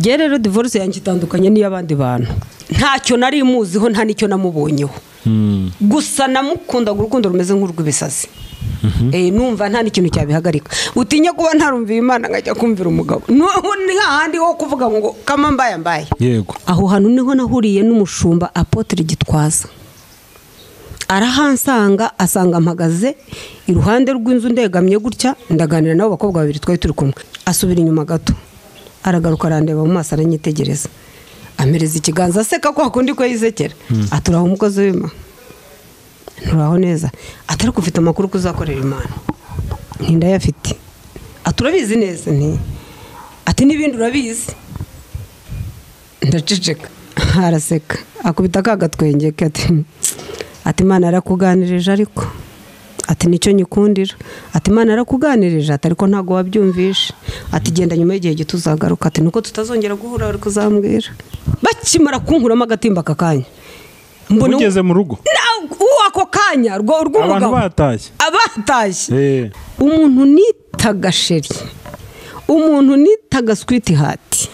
Nge rero divorce yanjye itandukanye n'iy'abandi bantu ntacyo nari muziho nta nicyo namubonyeho gusa namukundaga urukundo rumeze nk'urw'ibisazi numva nta n'ikintu cyabihagarika utinya kuba ntarumvira Imana ngajya kumvira umugabo ni hahandi ho kuvuga ngo kama mbaye yego aho hantu niho nahuriye n'umushumba Apotre Gitwaza arahansanga asanga mpagaze iruhande rw'inzu ndegamye gutya ndaganira nabo bakobwa babiri twari turi kumwe asubira inyuma gato aragaruka arandeba mu maso aranyitegereza amereza ikiganza aseka ko hakundi ko yisekera aturaho umukozi w'Imana nturaho neza atari kufite amakuru kuzakorera Imana ntinda yafite aturabizi neza ati n'ibindi urabizi ndaceceka araseka akubita kagatwengeke ati Imana arakuganirije ariko ati nicyo nyikundira ati Imana arakuganirije ati ariko ntago wabyumvishe ati genda nyuma y'igihe gito uzagaruka ati nuko tutazongera guhura ari kuzambwira bakimara kunkuramo agatimba kakanya mbona ugeze mu rugo ako kanya rw'umugabo abatashye umuntu nitaga sheri umuntu nitaga sweetheart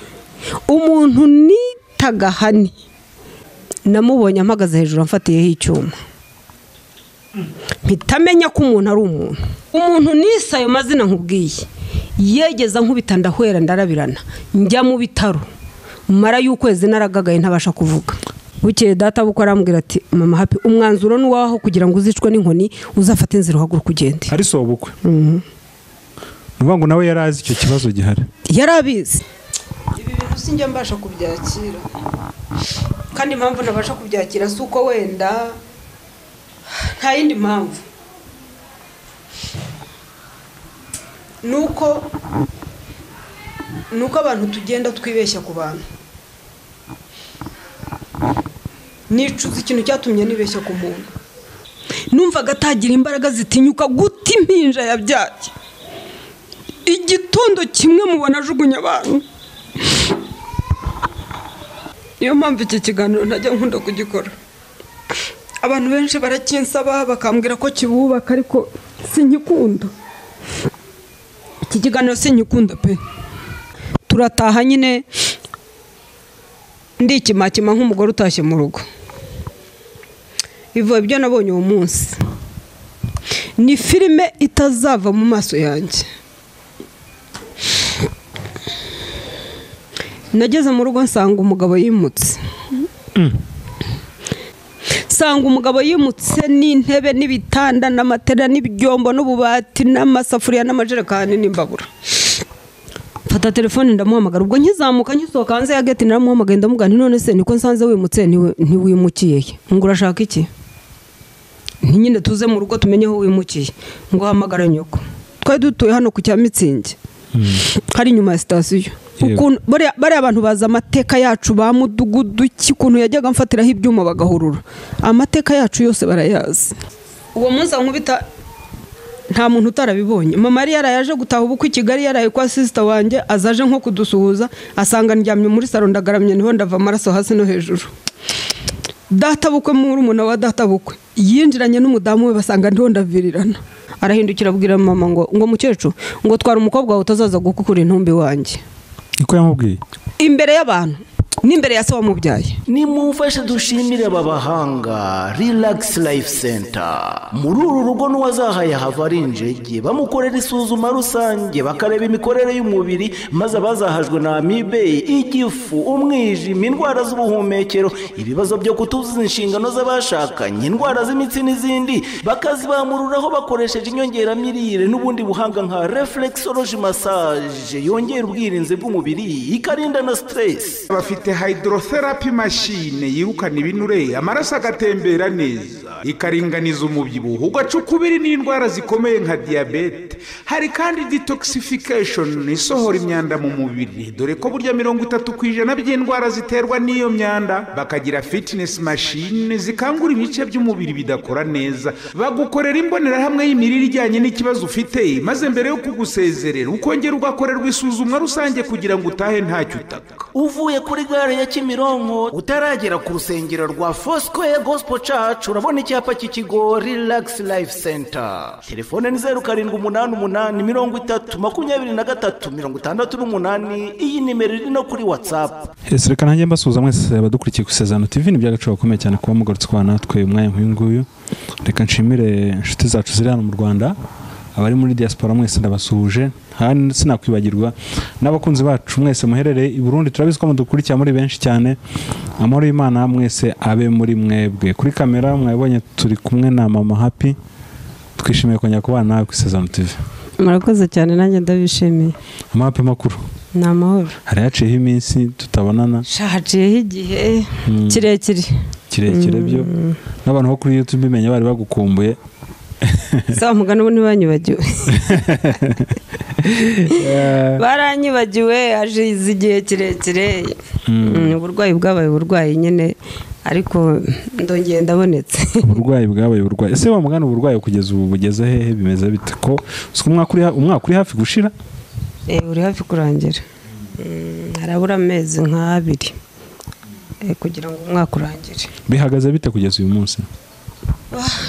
umuntu nitaga hani namubonye amagaze hejuru amfatiyeho icyuma mpitamenya ko umuntu ari umuntu nisa ayo mazina nkubwiye yegeza nkubita ndahwera ndarabirana njya mu bitaro mara y'ukwezi naragagaye ntabasha kuvuga bukeye data buko arambwira ati mama happy umwanzuro n'uwaho kugira ngo uzicwe n'inkoni uzafata inzira uhaguruka ugende ari sobukwe nuvuga ngo nawe yarazi icyo kibazo gihari yarabizi ibi bintu sinjye mbasha kubyakira kandi impamvu nabasha kubyakira suko wenda nta yindi mpamvu nuko abantu tugenda twibeshya ku bantu nicuza ikintu cyatumye nibeshya ku muntu numvaga atagira imbaraga zitinyuka guta impinja yabyaye igitondo kimwe mubona ajugunya abantu niyo mpamvu iki kiganiro ntajya nkunda kugikora abantu benshi barakinsaba bakambwira ko kibubaka ariko sinkikunda iki kiganiro sinkikunda pe turataha nyine ndikimakima nk'umugore utashye mu rugo ivuye ibyo nabonye uwo munsi ni filime itazava mu maso yanjye nageze mu rugo nsanga umugabo yimutse nsanga umugabo yimutse n'intebe n'ibitanda n'amatera n'ibyombo n'ububati n'amasafuriya n'amajerekani n'imbabura mfata telefone ndamuhamagara ubwo nkizamuka nkisohoka hanze ya gate naramuhamagaye ndamugana none se niko nsanze wimutse ntiwimukiye ngo urashaka iki nyine tuze mu rugo tumenye aho wimukiye ngo hamagara nyoko twari dutuye hano ku cya Mitsingi hari inyuma ya sitasiyo bari abantu baza amateka yacu ba mudugudu kikuntu yajyaga mfatiraho ibyuma bagahurura amateka yacu yose barayazi uwo munsi nkubita nta muntu utarabibonye mama yari yaraje gutaha ubukwe i Kigali yaraye kwa sister wanjye azaje nko kudusuhuza asanga ndyamye muri salo ndagaramye niho ndava amaraso hasi no hejuru data bukwe muri umuna wa data bukwe yinjiranye n'umudamu we basanga ndiho ndavirirana arahindukira abwira mama ngo mukecuru ngo twara umukobwa wawe utazaza gukukura intumbi wanjye niko yamubwiye imbere y'abantu n'imbere ya se wamubyaye nimumfashe dushimire aba bahanga Relax Life Center muri uru rugo n'uwazahaye hava ari injege bamukorera isuzuma rusange bakareba imikorere y'umubiri maze abazahajwe na amibe igifu umwijima indwara z'ubuhumekero ibibazo byo kutuzuza inshingano z'abashakanye indwara z'imitsi n'izindi bakazibamururaho bakoresheje inyongeramirire n'ubundi buhanga nka reflexology massage yongera ubwirinzi bw'umubiri ikarinda na stress bafite hydrotherapy machine yirukana ibinure amaraso agatembera neza ikaringaniza umubyibuho ugacukubiri n'indwara zikomeye nka diabete hari kandi detoxification isohora imyanda mu mubiri dore ko burya 30% by'indwara ziterwa n'iyo myanda bakagira fitness machine zikangura ibice by'umubiri bidakora neza bagukorera imbonerahamwe y'imirire ijyanye n'ikibazo ufite maze mbere yo kugusezerera ukongera ugakorerwa isuzumwa rusange kugira ngo utahe ntacyo utaka uvuye kuri gare ya Kimironko utaragera ku rusengero rwa Foursquare Gospel Church urabona icyapa cy'ikigo Relax Life Center. Telefone ni 0788302368. Iyi nimero iri no kuri WhatsApp. Reka nanjye mbasuhuza mwese abadukurikiye ku Isezerano TV. Ni by'agaciro gakomeye cyane kuba mugarutse kwa natwe umwanya nk'uyu nguyu. Reka nshimire inshuti zacu ziri hano mu Rwanda, abari muri diaspora mwese ndabasuhuje, hano sinakwibagirwa n'abakunzi bacu mwese muherereye i Burundi. Turabizi ko mudukurikira muri benshi cyane. Amahoro y'Imana mwese abe muri mwebwe. Kuri kamera mwabonye turi kumwe na Mama Happy. Twishimiye kongera kubana nawe ku Isezerano TV. murakoze cyane, nanjye ndabishimiye. Mama Happy, makuru ni amahoro? hari haciyeho iminsi tutabonana. haciyeho igihe kirekire byo n'abantu bo kuri YouTube bimenye bari bagukumbuye. Sawa mugana ubu ntibanyubagiwe. Baranyibagiwe hashize igihe kirekire. Uburwayi bwabaye uburwayi nyine, ariko ndongeye ndabonetse. Uburwayi bwabaye uburwayi. Ese wamugana uburwayi kugeza ubu bugeze hehe, bimeze bite? Ko umwaka uri hafi gushira? Uri hafi kurangira. Harabura amezi nk'abiri kugira ngo umwaka urangire. Bihagaze bite kugeza uyu munsi?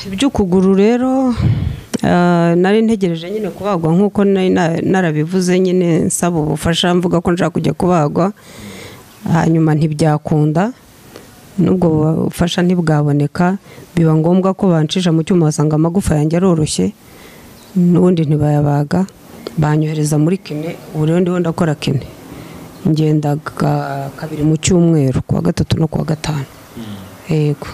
Iby'ukuguru rero nari ntegereje nyine kubagwa nk'uko narabivuze, nyine nsaba ubufasha mvuga ko nshaka kujya kubagwa, hanyuma ntibyakunda, nubwo bufasha ntibwaboneka, biba ngombwa ko bancisha mu cyuma basanga amagufa yanjye aroroshye, n'ubundi ntibayabaga, banyohereza muri kine. Ubu rero ndiho ndakora kine, ngenda kabiri mu cyumweru, kuwa gatatu no kuwa gatanu. Yego,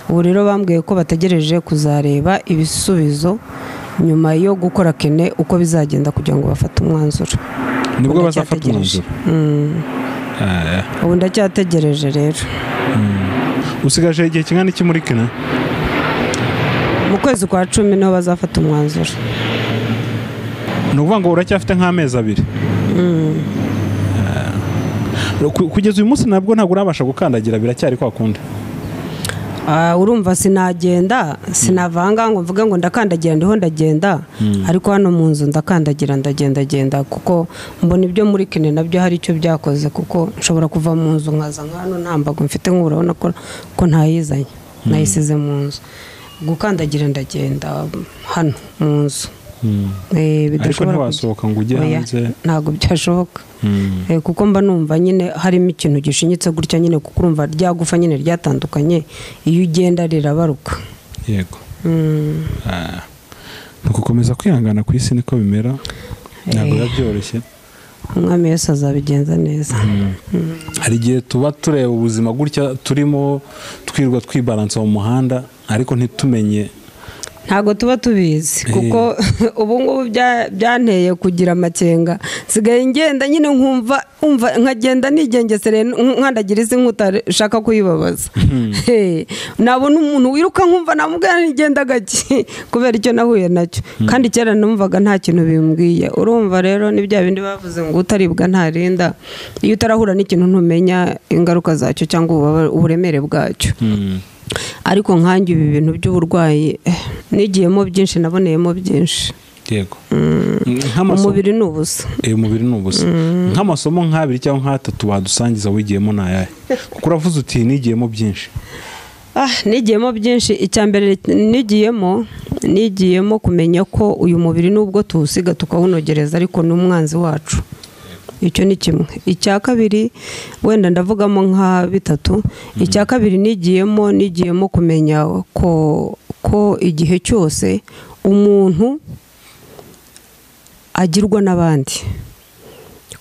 ubu rero bambwiye ko bategereje kuzareba ibisubizo nyuma yo gukora kene uko bizagenda kugira ngo bafate umwanzuro. Nibwo bazafata umwanzuro? Ubu ndacyategereje rero. Usigaje igihe kingana iki muri kene? Mu kwezi kwa 10 niho bazafata umwanzuro. Ni ukuvuga ngo uracyafite nk'amezi abiri? Kugeza uyu munsi nabwo ntabwo urabasha gukandagira, biracyari kwa kundi? Urumva sinagenda, sinavanga ngo mvuge ngo ndakandagira ndiho ndagenda, ariko hano mu nzu ndakandagira ndagenda, kuko mbona ibyo muri kene nabyo hari icyo byakoze, kuko nshobora kuva mu nzu nkaza nk'hano ntambago mfite, nk'urabona ko ntayizanye, nayisize mu nzu. Gukandagira ndagenda hano mu nzu. Ariko ntiwasohoka ngo ujye hanze? Ntabwo byashoboka, kuko mba numva nyine harimo ikintu gishinyitse gutya nyine, kuko urumva ryagufa nyine ryatandukanye, iyo ugenda rirabaruka. Yego. Nugukomeza kwihangana ku isi, niko bimera, ntabwo byoroshye. Umwami Yesu azabigenza neza. Hari igihe tuba tureba ubuzima gutya turimo twirwa twibalansa mu muhanda, ariko ntitumenye. Ntago tuba tubizi, kuko ubu ngubu byanteye kugira amakenga. Sigaye ngenda nyine nkumva nkagenda nigengesere, nkandagira isi nkutashaka kuyibabaza. Nabona umuntu wiruka nkumva namubwira nigenda gake, kubera icyo nahuye nacyo. Kandi kera numvaga nta kintu bimbwiye. Urumva rero ni bya bindi bavuze ngo utaribwa ntarinda. Iyo utarahura n'ikintu ntumenya ingaruka zacyo cyangwa uburemere bwacyo. Ariko nkanjye ibi bintu by'uburwayi nigiyemo byinshi, naboneyemo byinshi. Yego. Umubiri ni ubusa. Umubiri ni ubusa. Nk'amasomo nk'abiri cyangwa nk'atatu wadusangiza wigiyemo nayahe? Kuko uravuze uti nigiyemo byinshi. Nigiyemo byinshi. Icyambere nigiyemo kumenya ko uyu mubiri nubwo tuwusiga tukawunogereza, ariko ni umwanzi wacu. Icyo ni kimwe. Icya kabiri wenda ndavugamo nka bitatu. Icya kabiri nigiyemo kumenya ko igihe cyose umuntu agirwa n'abandi,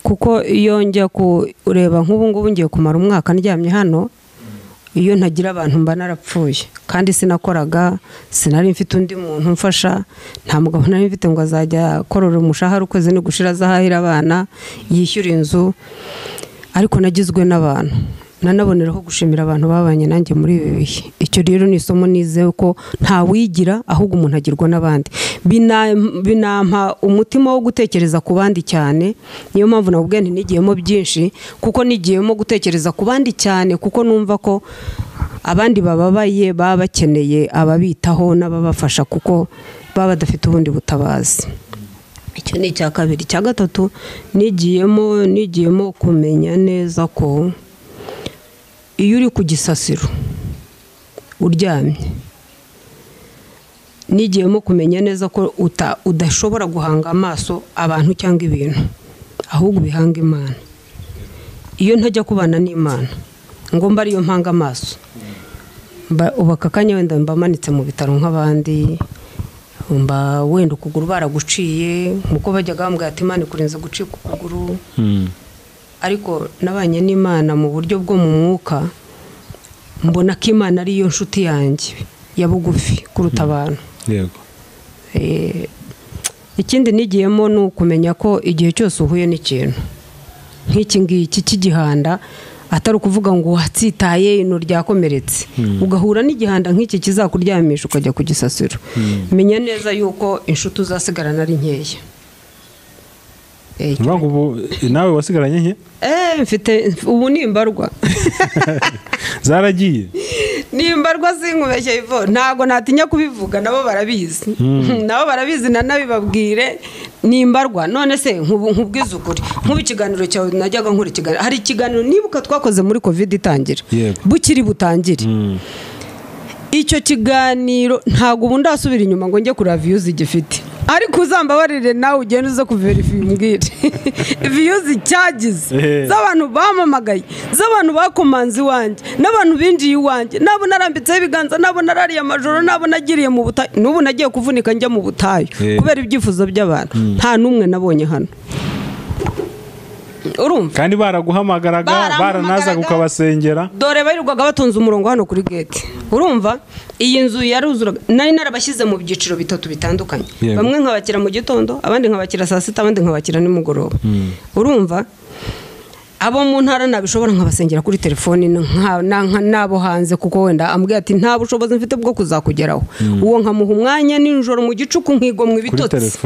kuko iyo njya kureba nk'ubu ngubu ngiye kumara umwaka ndyamye hano, iyo ntagira abantu mba narapfuye. Kandi sinakoraga, sinari mfite undi muntu mfasha, nta mugabo nari mfite ngo azajya korora umushahara ukwezi ni gushira azahahira abana, yishyura inzu, ariko nagizwe n'abantu. Nanaboneraho gushimira abantu babanye nanjye muri ibi bihe. Icyo rero ni isomo nize ko nta wigira, ahubwo umuntu agirwa n'abandi. Binampa umutima wo gutekereza ku bandi cyane. Niyo mpamvu nabwo nigiyemo byinshi, kuko nigiyemo gutekereza ku bandi cyane, kuko numva ko abandi bababaye, baba bakeneye ababitaho n'ababafasha, kuko baba badafite ubundi butabazi. icyo ni icya kabiri. Icya gatatu nigiyemo kumenya neza ko iyo uri ku gisasiro uryamye, nigiyemo kumenya neza ko udashobora guhanga amaso abantu cyangwa ibintu, ahubwo ubihanga Imana. Iyo ntajya kubana n'Imana ngo mba ariyo mpanga amaso, ubu aka kanya wenda mbamanitse mu bitaro nk'abandi, mba wenda ukuguru baraguciye nk'uko bajyaga bambwira ati Imana ikurinze gucika ukuguru, ariko nabanye n'Imana mu buryo bwo mu mwuka, mbona ko Imana ariyo nshuti yanjye ya bugufi kuruta abantu. Yego. Ikindi nigiyemo ni ukumenya ko igihe cyose uhuye n'ikintu nk'iki ngiki cy'igihanda, atari ukuvuga ngo watsitaye ino ryakomeretse, ugahura n'igihanda nk'iki kizakuryamisha ukajya ku gisasiro, menya neza yuko inshuti uzasigarana ari nkeya. Ubu nawe wasigaranye nke? Mfite ubu nimbarwa. Zaragiye? Nimbarwa sinkubeshye ivo, ntago natinya kubivuga, nabo barabizi. Nabo barabizi nanabibabwire, nimbarwa. None se nkubwiza ukuri, nk'ubu ikiganiro cyawe najyaga nkora ikiganiro, hari ikiganiro nibuka twakoze muri covid itangira, bukiri butangire. Icyo kiganiro ntago ubu ndasubira inyuma ngo njye kuri views igifite, ariko uzambabarire nawe ugenda uza kuverify umbwire views cyagize z'abantu bamamagaye, z'abantu bakomanze iwanjye, n'abantu binjiye iwanjye, nabo narambitseho ibiganza, nabo narariye amajoro, nabo nagiriye mu butayu, n'ubu nagiye kuvunika njya mu butayu kubera ibyifuzo by'abantu. Nta n'umwe nabonye hano, urumva, kandi baraguhamagaraga, baranazaga ukabasengera, dore barirwaga batonze umurongo hano kuri gate. Urumva, iyi nzu yaruzuraga, nari narabashyize mu byiciro bitatu bitandukanye. Bamwe nkabakira mu gitondo, abandi nkabakira saa sita, abandi nkabakira nimugoroba. Urumva, abo mu ntara nabishobora nkabasengera kuri telefoni nabo hanze, kuko wenda ambwiye ati nta bushobozi mfite bwo kuzakugeraho. Uwo nkamuha umwanya nijoro mu gicuku nkigomwa ibitotsi,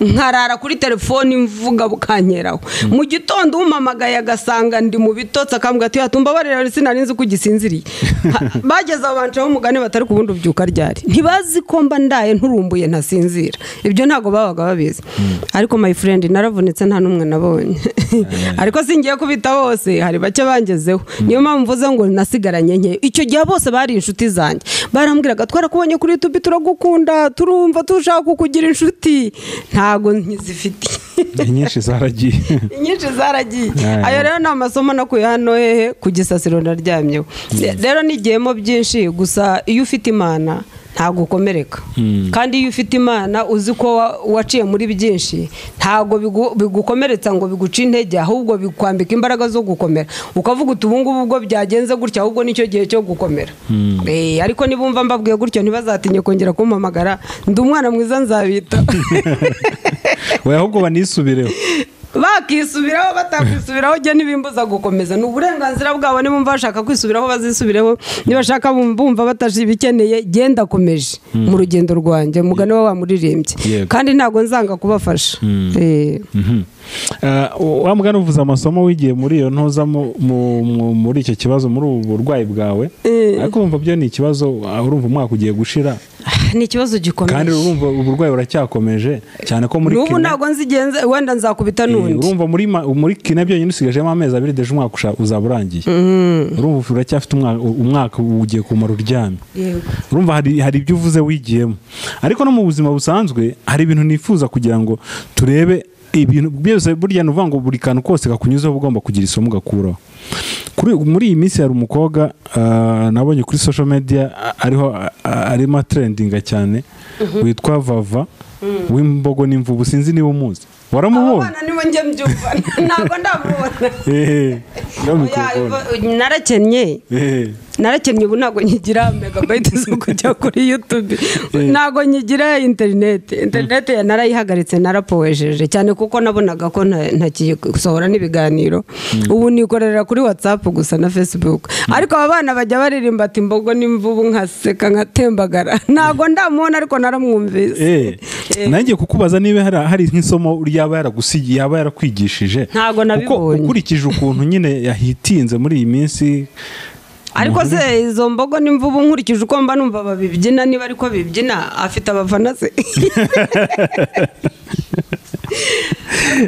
nkarara kuri telefoni mvuga bukankeraho. Mu gitondo umamagaye agasanga ndi mu bitotsi, akambwira ati yatumbabarira sinari nzi ko ugisinziriye. Bageze abancaho umugani batari ku bundi ubyuka ryari, ntibazi ko mba ndaye nturumbuye ntasinzira. Ibyo ntago babaga babizi. Ariko my friend, naravunitse nta numwe nabonye. Ariko singiye kubita bose, hari bake bangezeho. Niyo mpamvu mvuze ngo nasigaranye nke. Icyo gihe bose bari inshuti zanjye, barambwiraga twarakubonye kuri YouTube, turagukunda, turumva tushaka kukugira inshuti. Ntago nkizifite. Inyinshi zaragiye. Ayo rero ni amasomo nakuye hano hehe ku gisasiro ndaryamyeho. Rero nigiyemo byinshi, gusa iyo ufite Imana ntago ukomereka, kandi iyo ufite Imana uzi ko waciye muri byinshi, ntago bigukomeretsa ngo biguca intege, ahubwo bikwambika imbaraga zo gukomera, ukavuga uti ubu ngubu ubwo byagenze gutya, ahubwo nicyo gihe cyo gukomera. Ariko nibumva mbabwiye gutyo ntibazatinye kongera kumpamagara, ndi umwana mwiza nzabita. We ahubwo banisubireho, bakisubiraho, batakwisubiraho jye ntibimbuza gukomeza. Ni uburenganzira bwabo, nibumva bashaka kwisubiraho bazisubireho, nibashaka bumva batajibikeneye, genda komeje mu rugendo rwanjye, mugane wa muririmbye, kandi ntago nzanga kubafasha. Wa mugani uvuze amasomo wigiye muri iyo ntuza muri icyo kibazo, muri ubu burwayi bwawe, ariko urumva byo ni ikibazo, urumva umwaka ugiye gushira, ni ikibazo gikomeye, kandi urumva uburwayi buracyakomeje cyane ko muri n'ubu ntago nzigenze, wenda nzakubita n'undi. Urumva muri kine byonyine usigajemo amezi 2 deje umwaka uzaba urangiye. Urumva uracyafite umwaka ugiye kumara uryamye. Urumva hari ibyo uvuze wigiyemo, ariko no mu buzima busanzwe hari ibintu nifuza kugira ngo turebe. Ibintu byose burya nuvuga ngo buri kantu kose kakunyuzeho ugomba kugira isomo gakuraho. Muri iyi minsi hari umukobwa nabonye kuri social media arimo trendinga cyane, witwa Vava w'imbogo n'imvubu, sinzi niba umuzi. Waramubonye? Abana nibo njye mbyumva, ntago ndamubona. Narakennye ubu ntago nkigira megabyte zo kujya kuri YouTube, ntago nkigira internet narayihagaritse, narapowejeje cyane kuko nabonaga ko ntakiye gusohora n'ibiganiro. Ubu nikorera kuri WhatsApp gusa na Facebook. Ariko abana bajya baririmba ati imbogo n'imvubu, nkaseka nkatembagara. Ntago ndamubona, ariko naramwumvise. Nanjye kukubaza niba hari nk'isomo yaba yaragusigiye, yaba yarakwigishije. Ntago nabibonye. Ukurikije ukuntu nyine yahitinze muri iyi minsi, ariko se izo mbogo n'imvubu nkurikije uko mba numva babibyina niba ariko bibyina afite abafana se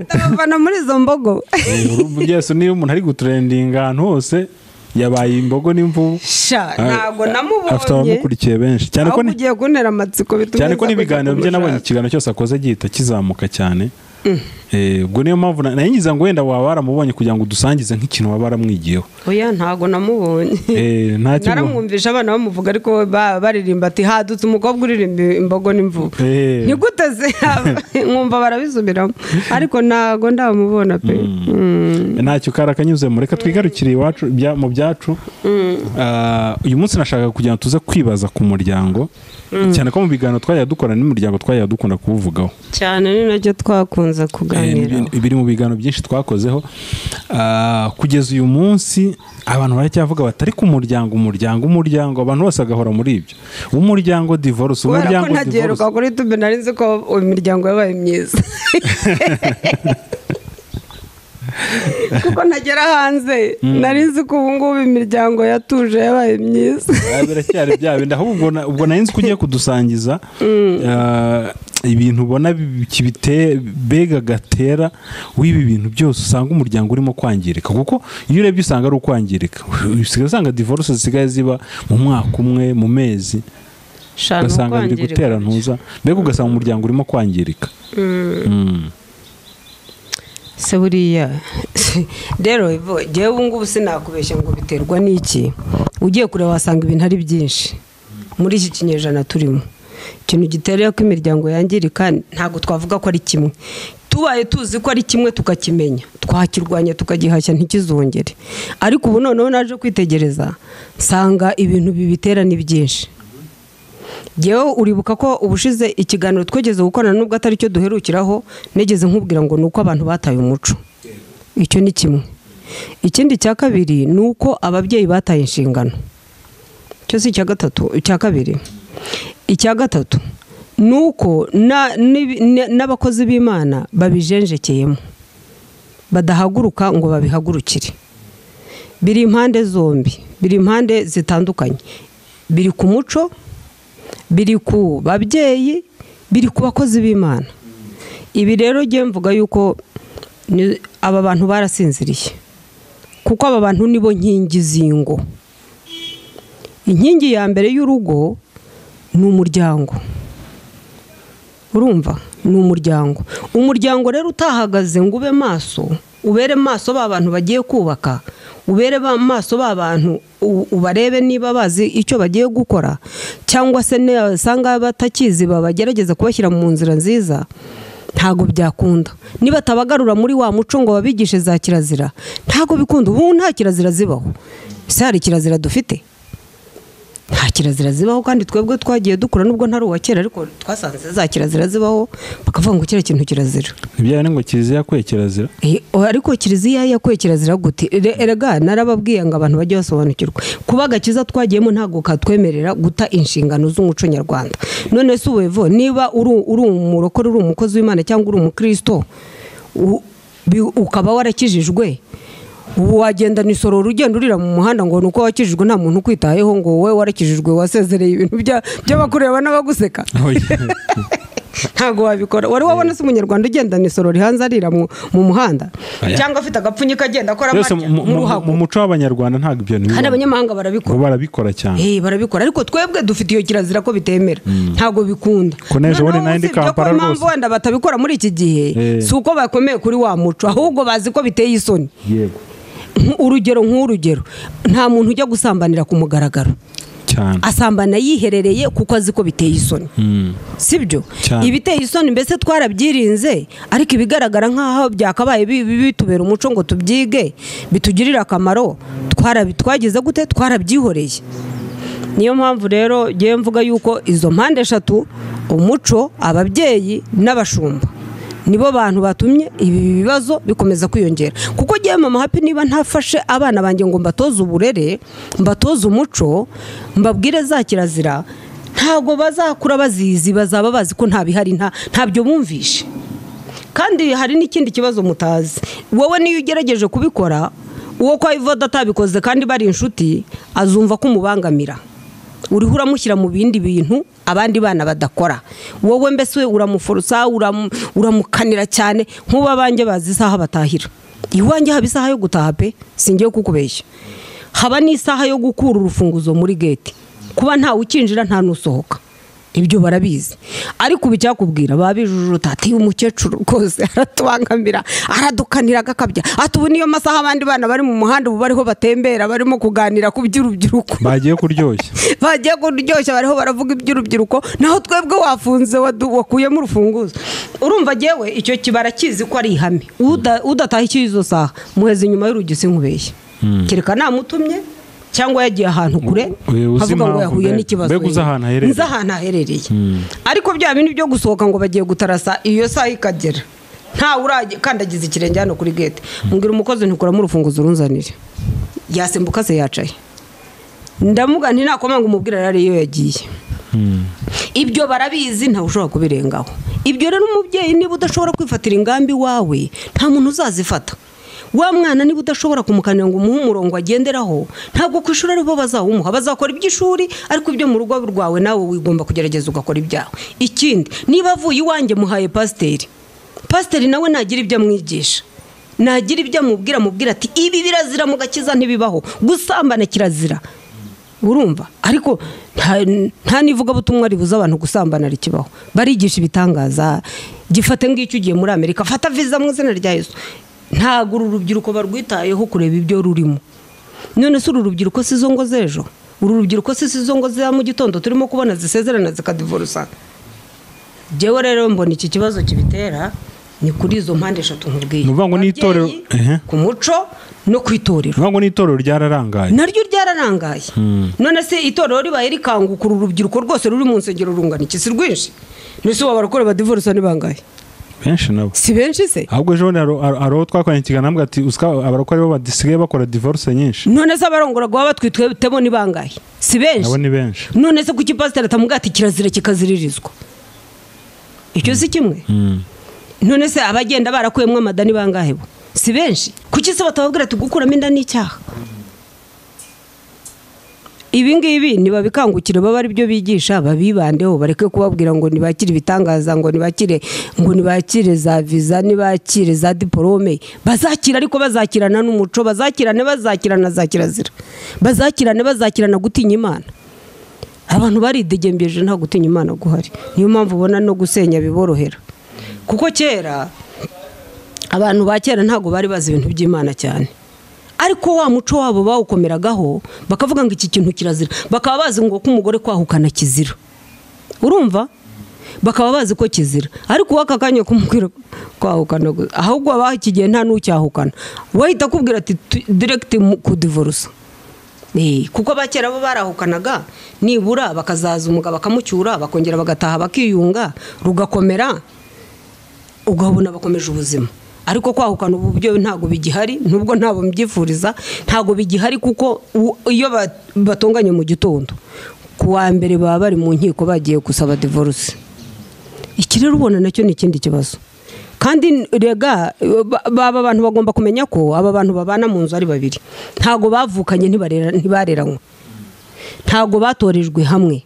abafana muri izo mbogo byose niyo umuntu ari gutrendinga ahantu hose yabaye imbogo n'imvubu ntago namubonye afite abamukurikiye benshi cyane ko ugiye kuntera amatsiko bituma cyane ko n'ibiganiro bye nabonye ikiganiro cyose akoze gihita kizamuka cyane ubwo niyo mpamvu nanyiza ngo wenda waba waramubonye kugira ngo udusangize nk'ikintu waba waramwigiyeho oya ntago namubonye naramwumvisha abana bamuvuga ariko baririmba ati hadutse umukobwa uririmba imbogo n'imvubu ni gute se nkumva barabisubiramo ariko ntago ndamubona pe ntacyo karakanyuzemo reka twigarukire iwacu mu byacu uyu munsi nashaka kugira ngo tuze kwibaza ku muryango cyane ko mu biganiro twajya dukora n'umuryango twajya dukunda kuwuvugaho cyane ni nacyo twakunze kuganira biri mu biganiro byinshi twakozeho kugeza uyu munsi abantu baracyavuga batari ku umuryango abantu bose bagahora muri ibyo umuryango divorce umuryango divorce ntageruka kuri tube nari nzi ko imiryango yabaye myiza kuko ntagera hanze nari nzi ko ubu ngubu imiryango yatuje yabaye myiza biracyari bya bindi ahubwo ubwo nari nzi ko ugiye kudusangiza ibintu ubona bega gatera w'ibi bintu byose usanga umuryango urimo kwangirika kuko iyo urebye usanga ari ukwangirika usigaye usanga divorce zisigaye ziba mu mwaka umwe mu mezi ugasanga biri gutera ntuza mbega ugasanga umuryango urimo kwangirika se buriya rero njyewe ubu ngubu sinakubeshya ngo biterwa n'iki ugiye kureba wasanga ibintu ari byinshi muri iki kinyejana turimo ikintu gitereye ko imiryango yangirika ntabwo twavuga ko ari kimwe tubaye tuzi ko ari kimwe tukakimenya twakirwanya tukagihashya ntikizongere ariko ubu noneho naje kwitegereza nsanga ibintu bibitera ni byinshi Jyewe uribuka ko ubushize ikiganiro twegeze gukorana nubwo atari cyo duherukiraho negeze nkubwira ngo nuko abantu bataye umuco icyo ni kimwe ikindi cya kabiri nuko ababyeyi bataye inshingano cyo si icya gatatu icya kabiri icya gatatu nuko n'abakozi b'Imana babijenjekeyemo badahaguruka ngo babihagurukire biri impande zombi biri impande zitandukanye biri ku muco biri ku babyeyi biri ku bakozi b'Imana ibi rero ngiye mvuga yuko aba bantu barasinziriye kuko aba bantu nibo nkingi zingo inkingi ya mbere y'urugo ni umuryango urumva ni umuryango rero utahagaze ngo ube maso ubere maso ba bantu bagiye kubaka ubere maso ba bantu ubarebe niba bazi icyo bagiye gukora cyangwa se sanga batakizi babagerageza kubashyira mu nzira nziza ntago byakunda niba tabagarura muri wa muco ngo babigishe za kirazira ntago bikunda ubu nta kirazira zibaho ese hari kirazira dufite nta kirazira zibaho kandi twebwe twagiye dukura nubwo ntari uwa kera ariko twasanze za kirazira zibaho bakavuga ngo kera kintu kirazira ntibyane ngo kiliziya yakwiye kirazira ariko kiliziya yakwiye kirazira gute erega narababwiye ngo abantu bajye basobanukirwa kuba agakiza twagiyemo ntago katwemerera guta inshingano z'umuco nyarwanda none se uwevo niba uri umurokore uri umukozi w'Imana cyangwa uri umukristo ukaba warakijijwe wagenda nisoro urugendo urira mu muhanda ngo nuko wakijijwe nta muntu kwitayeho ngo wowe warakijijwe wasezereye ibintu by'abakureba n'abaguseka ntago wabikora wari wabona se umunyarwanda ugenda nisoro rihanze arira mu muhanda cyangwa afite agapfunyika agenda akora mu muco w'abanyarwanda ntago ibyo bintu kandi abanyamahanga barabikora cyane barabikora ariko twebwe dufite iyo kirazira ko bitemera ntago bikunda koneje wone nandi kampara rwose impamvu wenda batabikora muri iki gihe si uko bakomeye kuri wa muco ahubwo bazi ko biteye isoni yego urugero nta muntu ujya gusambanira ku mugaragaro cyane asambana yiherereye kuko azi ko biteye isoni sibyo ibiteye isoni mbese twarabyirinze ariko ibigaragara nk'aho byakabaye bitubera umuco ngo tubyige bitugirire akamaro twagize gute twarabyihoreye niyo mpamvu rero ngiye mvuga yuko izo mpande eshatu umuco ababyeyi n'abashumba nibo bantu batumye ibi bibazo bikomeza kwiyongera kuko giye mama happy niba ntafashe abana banjye ngo mbatoze uburere mbatoze umuco mbabwire za kirazira ntago bazakura bazizi bazaba bazi ko ntabihari ntabyo bumvishe kandi hari n'ikindi kibazo mutazi wowe niyo ugerageje kubikora uwo kwa Ivoda atabikoze kandi bari inshuti azumva ko umubangamira uriho uramushyira mu bindi bintu abandi bana badakora wowe mbese uramuforosa uramukanira cyane nk'uba banjye bazi isaha batahira iwanjye haba isaha yo gutaha pe singiye kukubeshya haba n'isaha yo gukura urufunguzo muri gate kuba ntawe ukinjira nta nusohoka ibyo barabizi ariko ubicyakubwira babijujuta ati umukecuru rwose aratubangamira aradukanira agakabya ati ubu niyo masaha abandi bana bari mu muhanda ubu bariho batembera barimo kuganira ku by'urubyiruko bagiye kuryoshya bariho baravuga iby'urubyiruko naho twebwe wafunze wakuyemo urufunguzo urumva jewe icyo kibara kizi ko ari ihame udataha izo saha muheze inyuma y'urugi sinkubeshye kereka namutumye cyangwa yagiye ahantu kure havuga ngo yahuye n'ikibazo nzi ahantu aherereye ariko bya bintu byo gusohoka ngo bagiye gutarasa iyo saha ikagera nta uraje kandagiza ikirenge hano kuri gate mbwira umukozi ntikuramo urufunguzo urunzanire yasimbuka se yacaye ndamuga nti nakomanga umubwira yari iyo yagiye ibyo barabizi ntawe ushobora kubirengaho ibyo rero umubyeyi niba udashobora kwifatira ingambi wawe nta muntu uzazifata wa mwana niba udashobora kumukanira ngo umuhe umurongo agenderaho ntabwo ku ishuri aribo bazawumuha bazakora iby'ishuri ariko ibyo mu rugo rwawe nawe wigomba kugerageza ugakora ibyawe ikindi niba avuye iwanjye muhaye pasiteri nawe nagira ibyo amwigisha nagira ibyo amubwira ati ibi birazira mu gakiza ntibibaho gusambana kirazira urumva ariko nta n'ivugabutumwa ribuza abantu gusambana rikibaho barigisha ibitangaza gifate ngicyo ugiye muri Amerika fata viza mu izina rya Yesu ntago uru rubyiruko barwitayeho kureba ibyo rurimo none se uru rubyiruko si zo ngo z'ejo uru rubyiruko si zo ngo za mu gitondo turimo kubona zisezerana zikadivorusa jewe rero mbona iki kibazo kibitera ni kuri izo mpande eshatu nkubwiye nuvuga ngo n'itorero ku muco no kwitorero nuvuga ngo n'itorero ryararangaye naryo ryararangaye none se itorero ribaye rikanguka uru rubyiruko rwose ruri mu nsengero rungana iki si rwinshi nese wabarakore badivorusa ni bangahe benshi nabo si benshi se ahubwo ejo aro twakoranye ikiganiro nambwa ati usika abarokore bo badisigaye bakora divorce nyinshi none se abarongora gwa batwitwetemo ni bangahe si benshi nabo ni benshi none se kuki pastor atamugati kirazira kikaziririzwa icyo si kimwe none se abagenda barakuyemo amadani bangahe bo si benshi kuki se batababwira ati gukuramo inda n'icyaha ibi ngibi nibabikangukire baba ari byo bigisha babibandeho bareke kubabwira ngo nibakire ibitangaza ngo nibakire za visa nibakire za diplome bazakira ariko bazakirana n'umuco bazakirana za kirazira bazakirana gutinya Imana abantu baridegembeje nta gutinya Imana guhari niyo mpamvu ubona no gusenya biborohera kuko kera abantu ba kera ntago bari bazi ibintu by'Imana cyane ariko wa muco wabo bawukomeragaho bakavuga ngo iki kintu kirazira bakaba bazi ngo ko umugore kwahukana kizira urumva bakaba bazi ko kizira ariko wakakanye kumubwira kwahukana ahubwo abaho ikigihe nta n'ucyahukana wahita kubwira ati direct ku divorce kuko abakera bo barahukanaga nibura bakazaza umugabo bakamucyura bakongera bagataha bakiyunga rugakomera ugabona bakomeje ubuzima ariko kwahukana ubu byo ntago bigihari nubwo ntabo mbyifuriza ntago bigihari kuko iyo batonganye mu gitondo kuwa mbere baba bari mu nkiko bagiye gusaba divorce iki rero ubona nacyo ni ikindi kibazo kandi rega baba abantu bagomba kumenya ko aba bantu babana mu nzu ari babiri ntago bavukanye ntibareranywe ntago batorejwe hamwe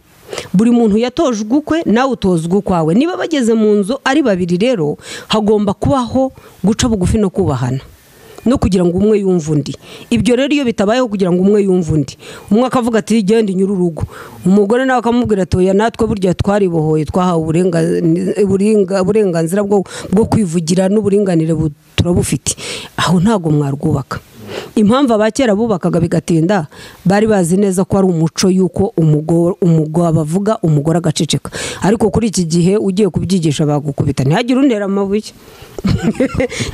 buri muntu yatojwe ukwe nawe utozwe ukwawe niba bageze mu nzu ari babiri rero hagomba kubaho guca bugufi no kubahana no kugira ngo umwe yumve undi ibyo rero iyo bitabayeho kugira ngo umwe yumve undi umwe akavuga ati genda inyura urugo umugore nawe akamubwira ati oya natwe burya twaribohoye twahawe uburenganzira bwo kwivugira n'uburinganire turabufite aho ntago mwarwubaka impamvu abakera bubakaga bigatinda bari bazi neza ko ari umuco yuko umugabo avuga umugore agaceceka ariko kuri iki gihe ugiye kubyigisha bagukubita ntihagire untera amabuye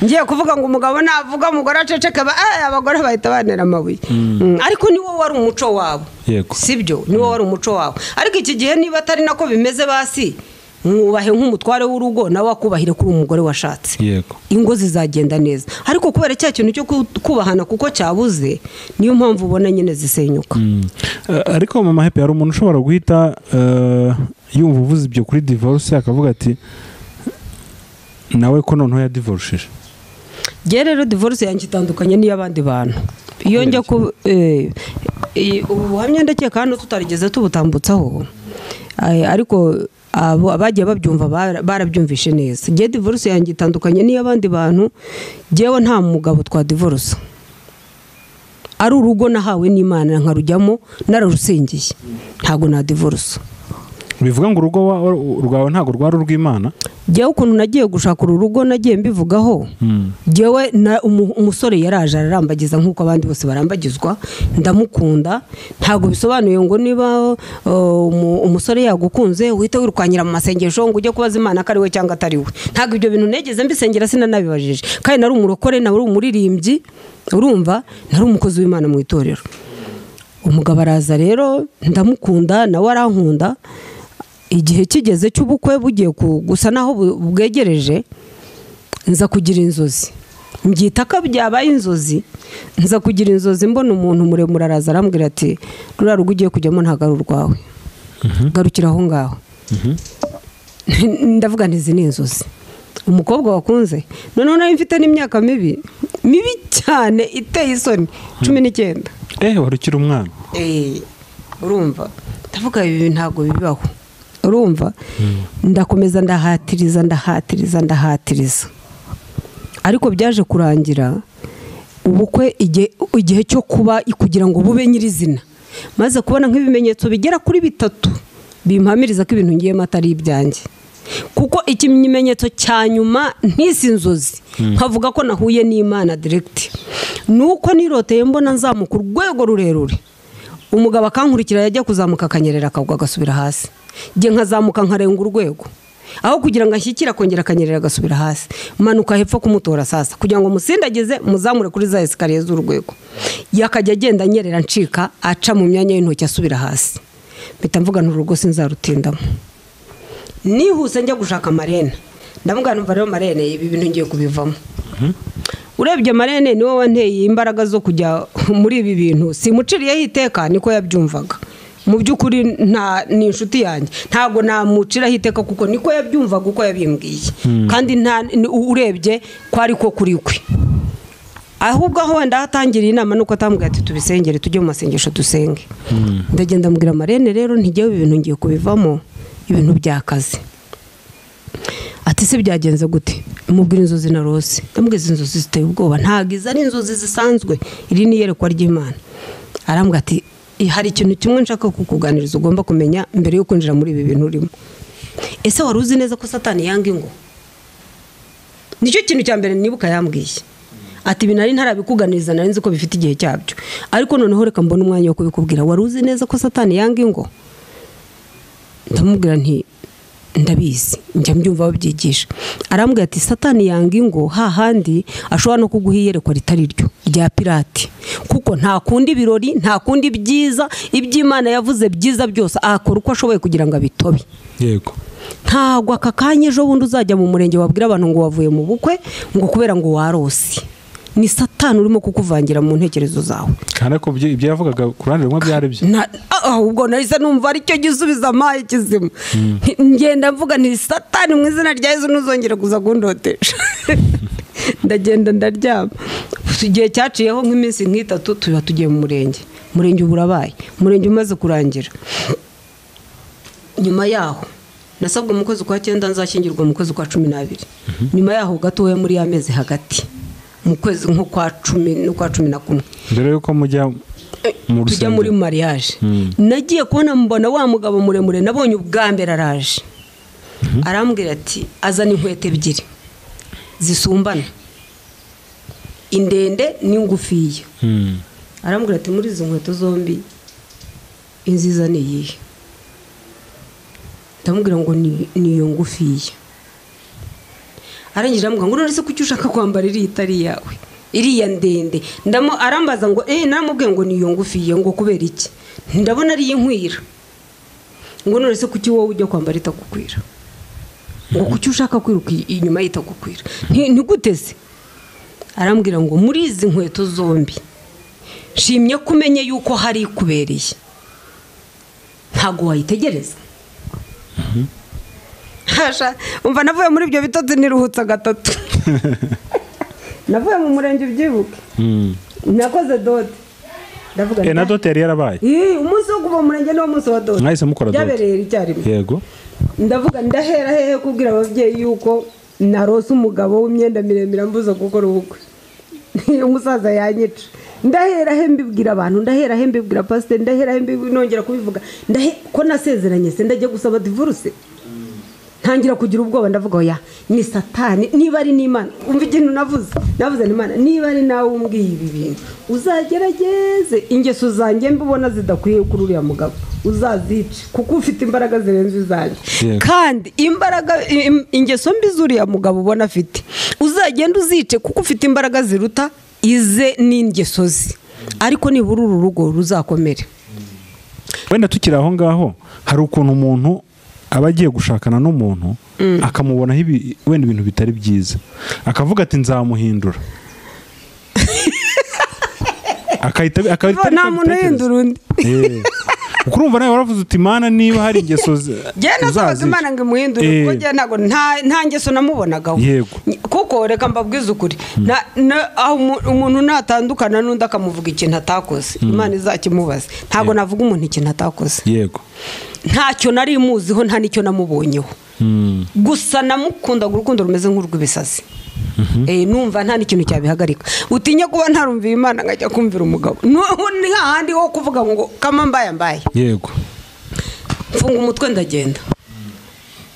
ngiye kuvuga ngo umugabo navuga umugore aceceka abagore bahita banera amabuye ariko niwo wari umuco wabo sibyo niwo wari umuco wabo ariko iki gihe niba atari nako bimeze basi mwubahe nk'umutware w'urugo nawe akubahire kuri umugore washatse yego ingo zizagenda neza ariko kubera cya kintu cyo kubahana kuko cyabuze niyo mpamvu ubona nyine zisenyuka ariko mama Happy hari umuntu ushobora guhita yumva uvuze ibyo kuri divorce akavuga ati nawe ko noneho yadivorishije njye rero divorce yanjye itandukanye n'iy'abandi bantu iyo njya ku ubuhamya ndakeka hano tutarigeze tubutambutsaho ariko abagiye babyumva barabyumvishe neza. njye divorce yanjye itandukanye n'iy'abandi bantu. njyewe nta mugabo twa divorce, ari urugo nahawe n'Imana nkarujyamo nararusengeye, ntabwo na divorce. bivuga ngo urugo rwawe ntabwo rwari urw'Imana? njyewe ukuntu nagiye gushaka uru rugo nagiye mbivugaho, njyewe umusore yaraje ararambagiza nk'uko abandi bose barambagizwa, ndamukunda. ntabwo bisobanuye ngo niba umusore yagukunze uhite wirukanyira mu masengesho ngo ujye kubaza Imana ko ari we cyangwa atari we. ntabwo ibyo bintu negeze mbisengera, sinanabibajije. kandi nari umurokore, nari umuririmbyi, urumva, nari umukozi w'Imana mu itorero. umugabo araza rero ndamukunda, nawe arankunda. igihe kigeze cy'ubukwe bugiye gusa naho bwegereje, nza kugira inzozi, mbyita ko byabaye inzozi. nza kugira inzozi mbona umuntu muremure araza arambwira ati ruriya rugo ugiye kujyamo ntabwo ari urwawe, garukira aho ngaho. ndavuga nti izi ni inzozi. umukobwa wakunze, noneho nari mfite n'imyaka mibi cyane iteye isoni, 19. wari ukiri umwana? urumva, ndavuga ibi ntabwo bibaho, urumva. ndakomeza ndahatiriza, ariko byaje kurangira ubukwe igihe cyo kuba kugira ngo bube nyirizina, maze kubona nk'ibimenyetso bigera kuri 3 bimpamiriza ko ibintu ngiyemo atari ibyanjye. kuko ikimenyetso cya nyuma ntisi inzozi, nkavuga ko nahuye n'Imana direct, nuko niroteye mbona nzamuka urwego rurerure. umugabo akankurikira, yajya kuzamuka akanyerera akagwa agasubira hasi. njye nkazamuka nkarenga urwego, aho kugira ngo ashyikire akongera akanyerera agasubira hasi. manuka hepfo kumutora sasa kugira ngo musindagize muzamure kuri za esikariye z'urwego. yakajya agenda anyerera ncika, aca mu myanya y'intoki asubira hasi. mpita mvuga n'urugo sinzarutindamo. nihuse njya gushaka Marene, ndamubwira numva rero Marene ibi bintu ngiye kubivamo. urebye Marene niwe wanteye imbaraga zo kujya muri ibi bintu, simuciriyeho iteka, niko yabyumvaga. mu by'ukuri ni inshuti yanjye, ntabwo namuciraho iteka kuko niko yabyumvaga uko yabimbwiye. kandi urebye ko ariko kuri kwe, ahubwo aho wenda hatangiriye inama nuko atambwira ati tubisengere, tujye mu masengesho dusenge. ndagenda mbwira Marene rero ntigewe ibintu ngiye kubivamo, ibintu byakaze. ati se byagenze gute? mubwira inzozi narose. ndamubwira inzozi ziteye ubwoba, ntabwo izi ari inzozi zisanzwe, iri ni iyerekwa ry'Imana. arambwira ati hari ikintu kimwe nshaka kukuganiriza ugomba kumenya mbere yo kwinjira muri ibi bintu urimo. ese wari uzi neza ko Satani yanga ingo? nicyo kintu cya mbere nibuka yambwiye. ati ibi nari ntarabikuganiriza, nari nzi ko bifite igihe cyabyo, ariko noneho reka mbona umwanya wo kubikubwira. wari uzi neza ko Satani yanga ingo? ndamubwira nti ndabizi, njya mbyumva babyigisha. arambwira ati Satani yanga ingo hahandi ashobora no kuguha iyerekwa ritari ryo rya pirate, kuko nta kundi ibirori, nta kundi byiza, iby'Imana yavuze byiza byose akora uko ashoboye kugira ngo abitobe. yego. ntabwo aka kanya ejo bundi uzajya mu murenge wabwira abantu ngo wavuye mu bukwe ngo kubera ngo warose. ni Satani urimo kukuvangira mu ntekerezo zawe. kandi ko ibyo yavugaga ku ruhande rumwe byari byo. ahubwo nahise numva aricyo gisubiza amaye kizima. ngenda mvuga ni Satani mu izina rya Yesu ntuzongere kuza kundotesha. ndagenda ndaryama. igihe cyaciyeho nk'iminsi nk'itatu tuba tugiye mu murenge ubu urabaye, umurenge umaze kurangira. nyuma yaho nasabwe mu kwezi kwa 9 nzashyingirwa mu kwezi kwa 12. nyuma yaho gatoya muri amezi hagati mu kwezi nko kwa 10 no kwa 11, mbere yuko mujya mu tujya muri mariage. nagiye kubona mbona wa mugabo muremure nabonye ubwa mbere araje. arambwira ati azana inkweto ebyiri zisumbana, indende n'ingufiya. arambwira ati muri izo nkweto zombi inziza ni iyihe? ndamubwira ngo ni iyo ngufiya. arangije ambwira ngo none se kuki ushaka kwambara iri itari yawe, iriya ndende? arambaza ngo naramubwiye ngo ni iyo ngufiya, ngo kubera iki? ndabona ari inkwira. ngo none se kuki wowe ujya kwambara itakukwira? ngo kuki ushaka kwiruka inyuma y'itakukwira? ntiguteze. arambwira ngo muri izi nkweto zombi shimye kumenye yuko hari ikubereye, ntago wayitegereza. hasha umva navuye muri ibyo bitotsi niruhutsa gatatu. navuye mu murenge ubyibuke nakoze dote ndavuga na dote yari yarabaye umunsi wo kuva mu murenge niwo munsi wa dote mwahise mukora dote byabereye icyarimwe yego ndavuga ndahera hehe kubwira ababyeyi yuko narose umugabo w'imyenda miremire mbuza gukora ubukwe umusaza yanyica ndahera he mbibwira abantu ndahera he mbibwira pasiteri ndahera he nongera kubivuga ko nasezeranye se ndajya gusaba divorce ntangira kugira ubwoba ndavuga oya ni satani niba ari n'Imana umva ikintu navuze n'Imana niba ari nawe umbwiye ibi bintu uzagerageze ingeso zanjye mbibona zidakwiye kuri uriya mugabo uzazice kuko ufite imbaraga zirenze izanjye kandi imbaraga ingeso mbi z'uriya mugabo ubona afite uzagenda uzice kuko ufite imbaraga ziruta ize n'ingeso ze ariko nibura uru rugo ruzakomere. wenda tukiri aho ngaho hari ukuntu umuntu aba agiye gushakana n'umuntu akamubonaho wenda ibintu bitari byiza akavuga ati nzamuhindura nta muntu uhindura undi kuko urumva nawe waravuze uti Imana niba hari ingeso uzazica Imana ngo imuhindure kuko ntabwo nta ngeso namubonagaho kuko reka mbabwize ukuri umuntu natandukana n'undi akamuvuga ikintu atakoze Imana izakimubaza ntabwo navuga umuntu ikintu atakoze yego ntacyo nari muziho nta nicyo namubonyeho gusa namukundaga urukundo rumeze nk'urw'ibisazi numva nta n'ikintu cyabihagarika utinya kuba ntarumviye Imana ngajya kumvira umugabo ni hahandi ho kuvuga ngo kama mbaye yego mfunga umutwe ndagenda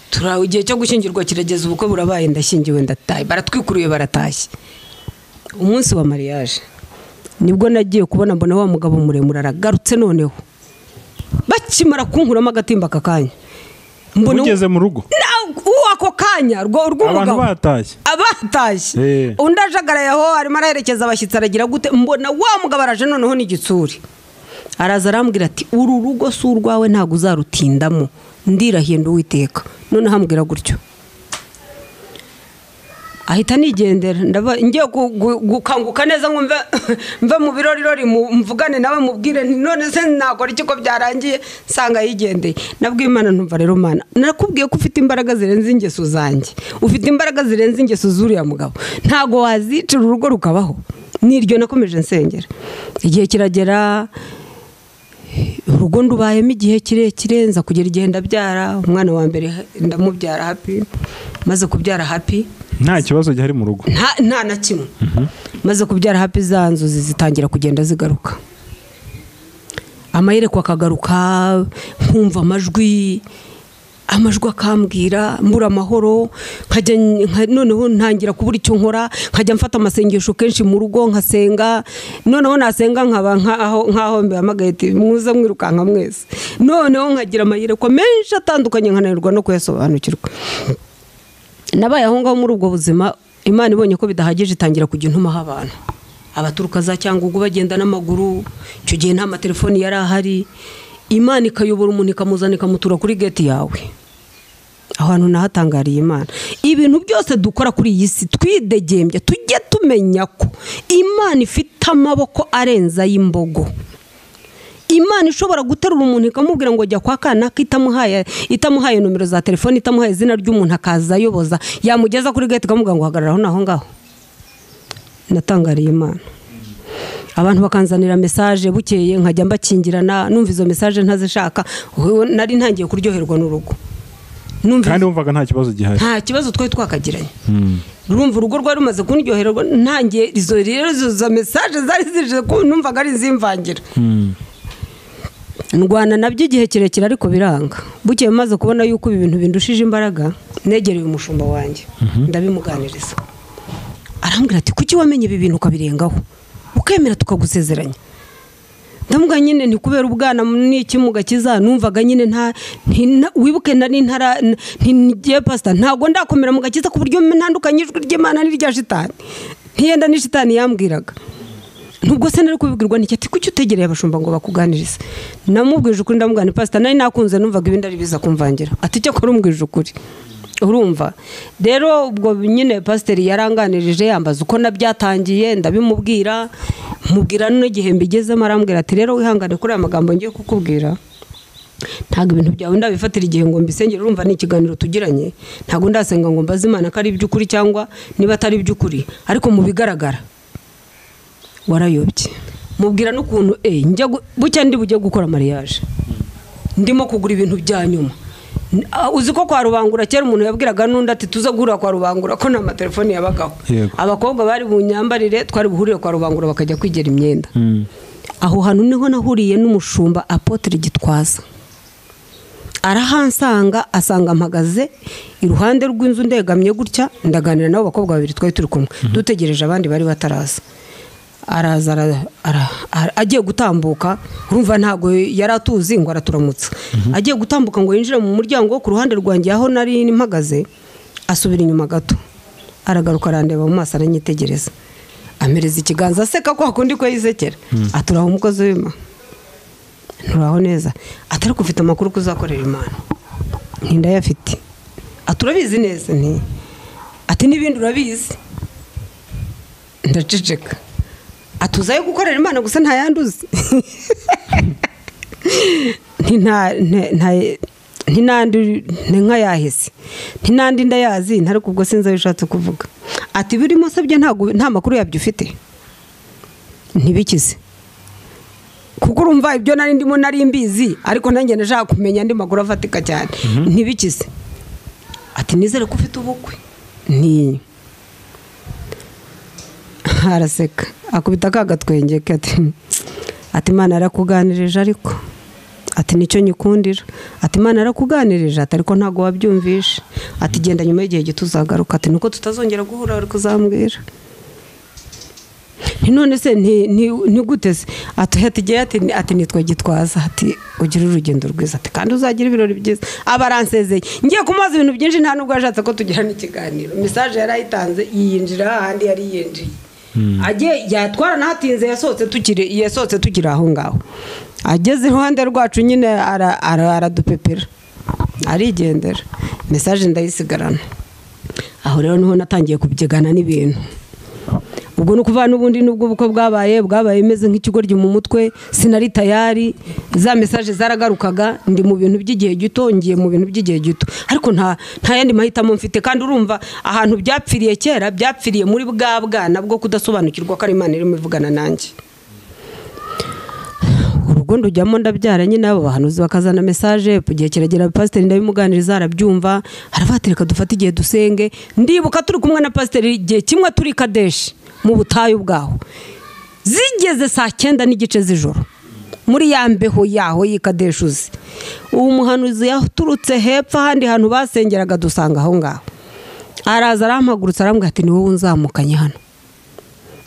turawe igihe cyo gushyingirwa kirageze ubukwe burabaye ndashyingiwe ndataye baratwikuruye baratashye umunsi wa mariage nibwo nagiye kubona mbona wa mugabo muremure aragarutse noneho bakimara kunkuramo agatimba akakanya mbona ugeze mu rugo ako kanya rw'umugabo abatashye undi ajagaraye aho arimo araherekeza abashyitsi aragira gute mbona wa mugabo araje noneho n'igitsuri araza arambwira ati uru rugo si urwawe ntabwo uzarutindamo ndirahiye Uwiteka noneho ambwira gutyo ahita nigendera ngiye gukanguka neza ngo mve mu birori mvugane nawe mubwire none se nakora iki ko byarangiye nsanga yigendeye nabwiye Imana ntumva rero Mana nakubwiye ko ufite imbaraga zirenze ingeso zanjye ufite imbaraga zirenze ingeso z'uriya mugabo ntago wazicira urugo rukabaho niryo nakomeje nsengera igihe kiragera urugo ndubayemo igihe kirekire nza kugera igihe ndabyara umwana wa mbere ndamubyara Happy maze kubyara Happy nta kibazo gihari mu rugo nta na kimwe maze kubyara Happy za nzozi zitangira kugenda zigaruka amayereko akagaruka nkumva amajwi akambwira mbura amahoro noneho ntangira kubura icyo nkora nkajya mfata amasengesho kenshi mu rugo nkasenga noneho nasenga nkaba nkaho mbihamagaye ati muze mwirukanka mwese noneho nkagira amayereko menshi atandukanye nkananirwa no kuyasobanukirwa nabaye aho ngaho muri ubwo buzima Imana ibonye ko bidahagije itangira kujya intumaho abantu abaturuka za Cyangugu bagenda n'amaguru icyo gihe nta matelefoni yari ahari Imana ikayobora umuntu ikamuzana ikamutura kuri gate yawe aho hantu nahatangariye Imana ibintu byose dukora kuri iyi si twidegembye tujye tumenya ko Imana ifite amaboko arenza y'imbogo Imana ishobora guterura umuntu ikamubwira ngo jya kwa kanaka itamuhaye nomero za telefone itamuhaye izina ry'umuntu akaza ayoboza yamugeza kuri gate ikamubwira ngo hagararaho naho ngaho natangariye Imana abantu bakanzanira message bukeye nkajya mbakingirana numva izo message ntazishaka nari ntangiye kuryoherwa n'urugo kandi wumvaga nta kibazo gihari nta kibazo twari twakagiranye urumva urugo rwari rumaze kunryoherwa ntangiye izo message zari zije numvaga ari izimvangira ndwana nabyo igihe kirekire ariko biranga bukeye maze kubona yuko ibi bintu bindushije imbaraga negereye umushumba wanjye ndabimuganiriza arambwira ati kuki wamenye ibi bintu ukabirengaho ukemera tukagusezeranya ndamubwira nyine ni kubera ubwana n'ikimuga kiza numvaga nyine wibuke nari ntigiye pastor ntago ndakomera mu gakiza ku buryo ntandukanye ijwi ry'Imana n'irya shitani ntiyenda ni shitani yambwiraga nubwo se nari kubibwirwa n'iki ati kuki utegereye abashumba ngo bakuganirize namubwije ukuri ndamubwira pastor nari nakunze numvaga ibindi ari biza kumvangira ati cyo kora umbwije ukuri urumva rero ubwo nyine pastor yaranganirije yambaza uko nabyatangiye ndabimubwira mubwira n'igihe mbigezemo arambwira ati rero wihangane kuri aya magambo ngiye kukubwira ntabwo ibintu byawe ndabifatira igihe ngo mbisengere urumva ni ikiganiro tugiranye ntabwo ndasenga ngo mbaze Imana ko ari iby'ukuri cyangwa niba atari iby'ukuri ariko mu bigaragara warayobye mubwira n'ukuntu bucya ndi bujye gukora mariage ndimo kugura ibintu bya nyuma uzi ko kwa Rubangura kera umuntu yabwiraga n'undi ati tuza guhura kwa Rubangura ko nta matelefoni yabagaho abakobwa bari bunyambarire twari buhurire kwa Rubangura bakajya kwigera imyenda aho hantu niho nahuriye n'umushumba Apotre Gitwaza arahansanga asanga mpagaze iruhande rw'inzu ndegamye gutya ndaganira nabo bakobwa babiri twari turi kumwe dutegereje abandi bari bataraza araza agiye gutambuka urumva ntago yaratuzi ngo araturamutsa agiye gutambuka ngo yinjire mu muryango wo ku ruhande rwanjye aho nari mpagaze asubira inyuma gato aragaruka arandeba mu maso aranyitegereza amereza ikiganza aseka kwa kundi ko yisekera aturaho umukozi w'Imana nturaho neza atari kufite amakuru kuzakorera Imana ntindayafite aturabizi neza ati n'ibindi urabizi ndaceceka atuzaye gukorera Imana gusa nta yanduzi nka yahese ntinandi ndayazi ntari kubwo sinzi bishatse kuvuga ati birimo sabye nta makuru yabyo ufite ntibikize kuko urumva ibyo nari ndimo nari mbizi ariko nanjye nashaka kumenya andi makuru afatika cyane ntibikize ati nizere ko ufite ubukwe araseka akubita kagatwenge ati Imana yarakuganirije ariko ati nicyo nyikundira ati Imana yarakuganirije ati ariko ntago wabyumvishe ati genda nyuma y'igihe gito uzagaruka ati nuko tutazongera guhura ariko uzambwira none se ntiguteze ati nitwa Gitwaza ati ugira urugendo rwiza ati kandi uzagira ibirori byiza abaransezeye ngiye kumaza ibintu byinshi nta nubwo yashatse ko tugirana ikiganiro message yarayitanze yinjira ahandi yari yinjiye agiye yatwara nahatinze yasohotse tukiri aho ngaho ageze iruhande rwacu nyine aradupepera arigendera message ndayisigarana aho rero niho natangiye kubyigana n'ibintu ubwo no kuvana ubundi nubwo buko bwabaye imeze nk'ikigoryi mu mutwe sinari tayari za message zaragarukaga ndi mu bintu by'igihe gito ngiye mu bintu by'igihe gito ariko nta yandi mahitamo mfite kandi urumva ahantu byapfiriye kera byapfiriye muri bwana bwo kudasobanukirwa ko ari Imana irimo ivugana nanjye urugo ndujyamo ndabyara nyine abo bahanuzi bakazana message igihe kiragera pastor ndabimuganiriza arabyumva arabatereka dufata igihe dusenge ndibuka turi kumwe na pastor igihe kimwe turi Kadeshi mu butayu bwaho zigeze saa 9:00 z'ijoro muri yambeho yaho yikadeshuze uwo muhanuzi yaturutse hepfo handi hantu basengeraga dusanga aho ngaho araza arampagurutsa arambwira ati ni wowe unzamukanye hano